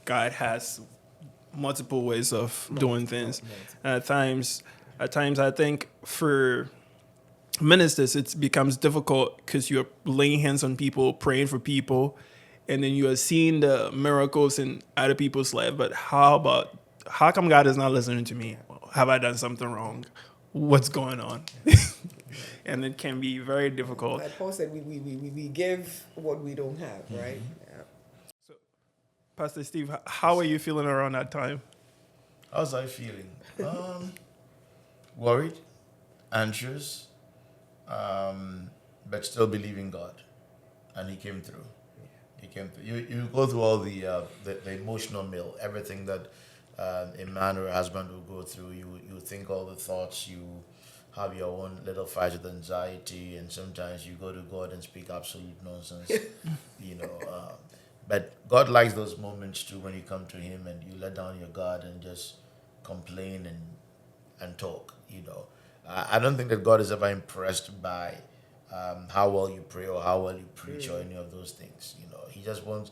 God has multiple ways of doing things. And at times, I think for ministers, it becomes difficult because you're laying hands on people, praying for people, and then you are seeing the miracles in other people's life. But how come God is not listening to me? Have I done something wrong? What's going on? And it can be very difficult. Like Paul said, we give what we don't have, right? Yeah. So, Pastor Steve, how are you feeling around that time? How's I feeling? Worried, anxious, but still believing God, and He came through. He came through. You go through all the emotional mill, everything that a man or a husband will go through. You think all the thoughts. You have your own little fights with anxiety, and sometimes you go to God and speak absolute nonsense, you know. But God likes those moments too when you come to Him and you let down your guard and just complain and talk. You know, I don't think that God is ever impressed by how well you pray or how well you preach or any of those things. You know, He just wants.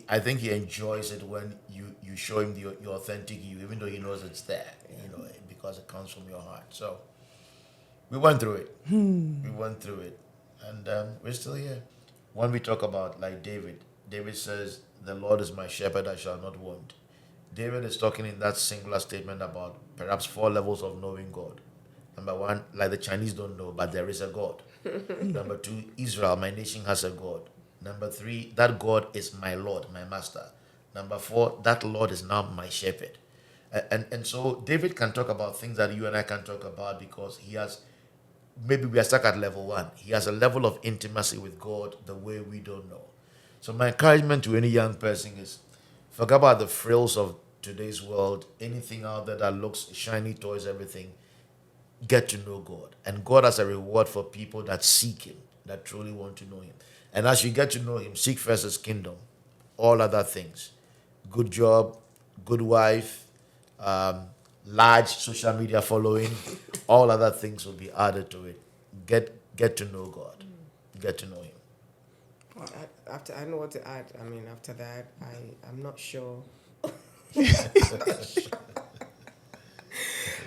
I think He enjoys it when you show Him your authentic you, even though He knows it's there. You know, because it comes from your heart. So we went through it. We went through it, and we're still here. When we talk about like David says, "The Lord is my shepherd; I shall not want." David is talking in that singular statement about perhaps four levels of knowing God. Number one, like the Chinese don't know, but there is a God. Number two, Israel, my nation has a God. Number three, that God is my Lord, my master. Number four, that Lord is now my shepherd. And so David can talk about things that you and I can talk about because he has, maybe we are stuck at level one. He has a level of intimacy with God the way we don't know. So my encouragement to any young person is forget about the frills of today's world, anything out there that looks shiny toys, everything. Get to know God. And God has a reward for people that seek Him, that truly want to know Him. And as you get to know Him, seek first His kingdom, all other things. Good job, good wife, um, large social media following, all other things will be added to it. Get to know God. Get to know Him. After I know what to add. I mean, after that, I'm not sure.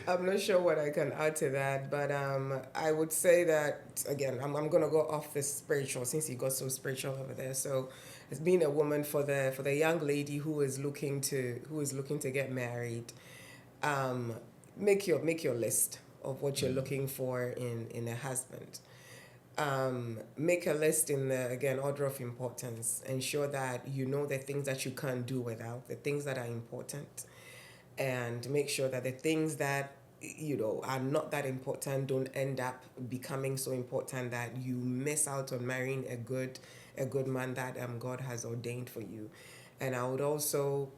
I'm not sure what I can add to that, but I would say that again. I'm gonna go off the spiritual since you got so spiritual over there. So, as being a woman for the young lady who is looking to get married, um, make your list of what you're looking for in a husband. Make a list in the again order of importance. Ensure that you know the things that you can't do without, the things that are important, and make sure that the things that are not that important don't end up becoming so important that you miss out on marrying a good man that God has ordained for you. And I would also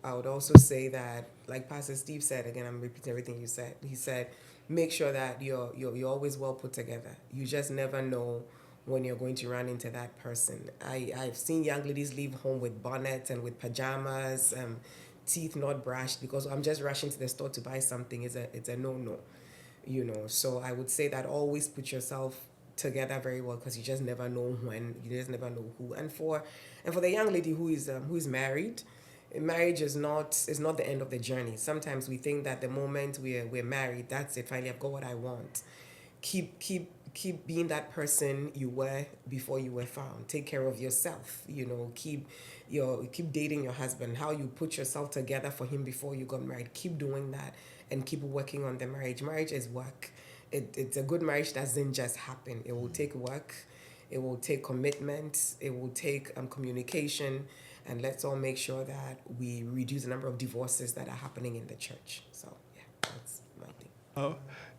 say that, like Pastor Steve said, again I'm repeating everything you said. He said, make sure that you're always well put together. You just never know when you're going to run into that person. I've seen young ladies leave home with bonnets and with pajamas, teeth not brushed because I'm just rushing to the store to buy something. It's a no. So I would say that always put yourself together very well because you just never know when, you just never know who. And for the young lady who is married, marriage is not the end of the journey. Sometimes we think that the moment we're married, that's it, finally I've got what I want. Keep being that person you were before you were found. Take care of yourself. Keep dating your husband. How you put yourself together for him before you got married. Keep doing that and keep working on the marriage. Marriage is work. It's a good marriage doesn't just happen. It will take work. It will take commitment. It will take communication. And let's all make sure that we reduce the number of divorces that are happening in the church. So yeah, that's my thing. Oh,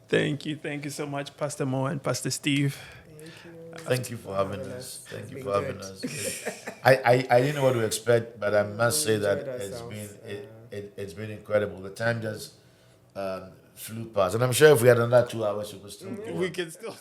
thank you so much, Pastor Mo and Pastor Steve. Thank you. Thank you for having us. Thank It's you been for having good. us. I didn't know what to expect, but I must say that enjoyed it's ourselves. been it's been incredible. The time just flew past, and I'm sure if we had another 2 hours, we could still go We on. can still.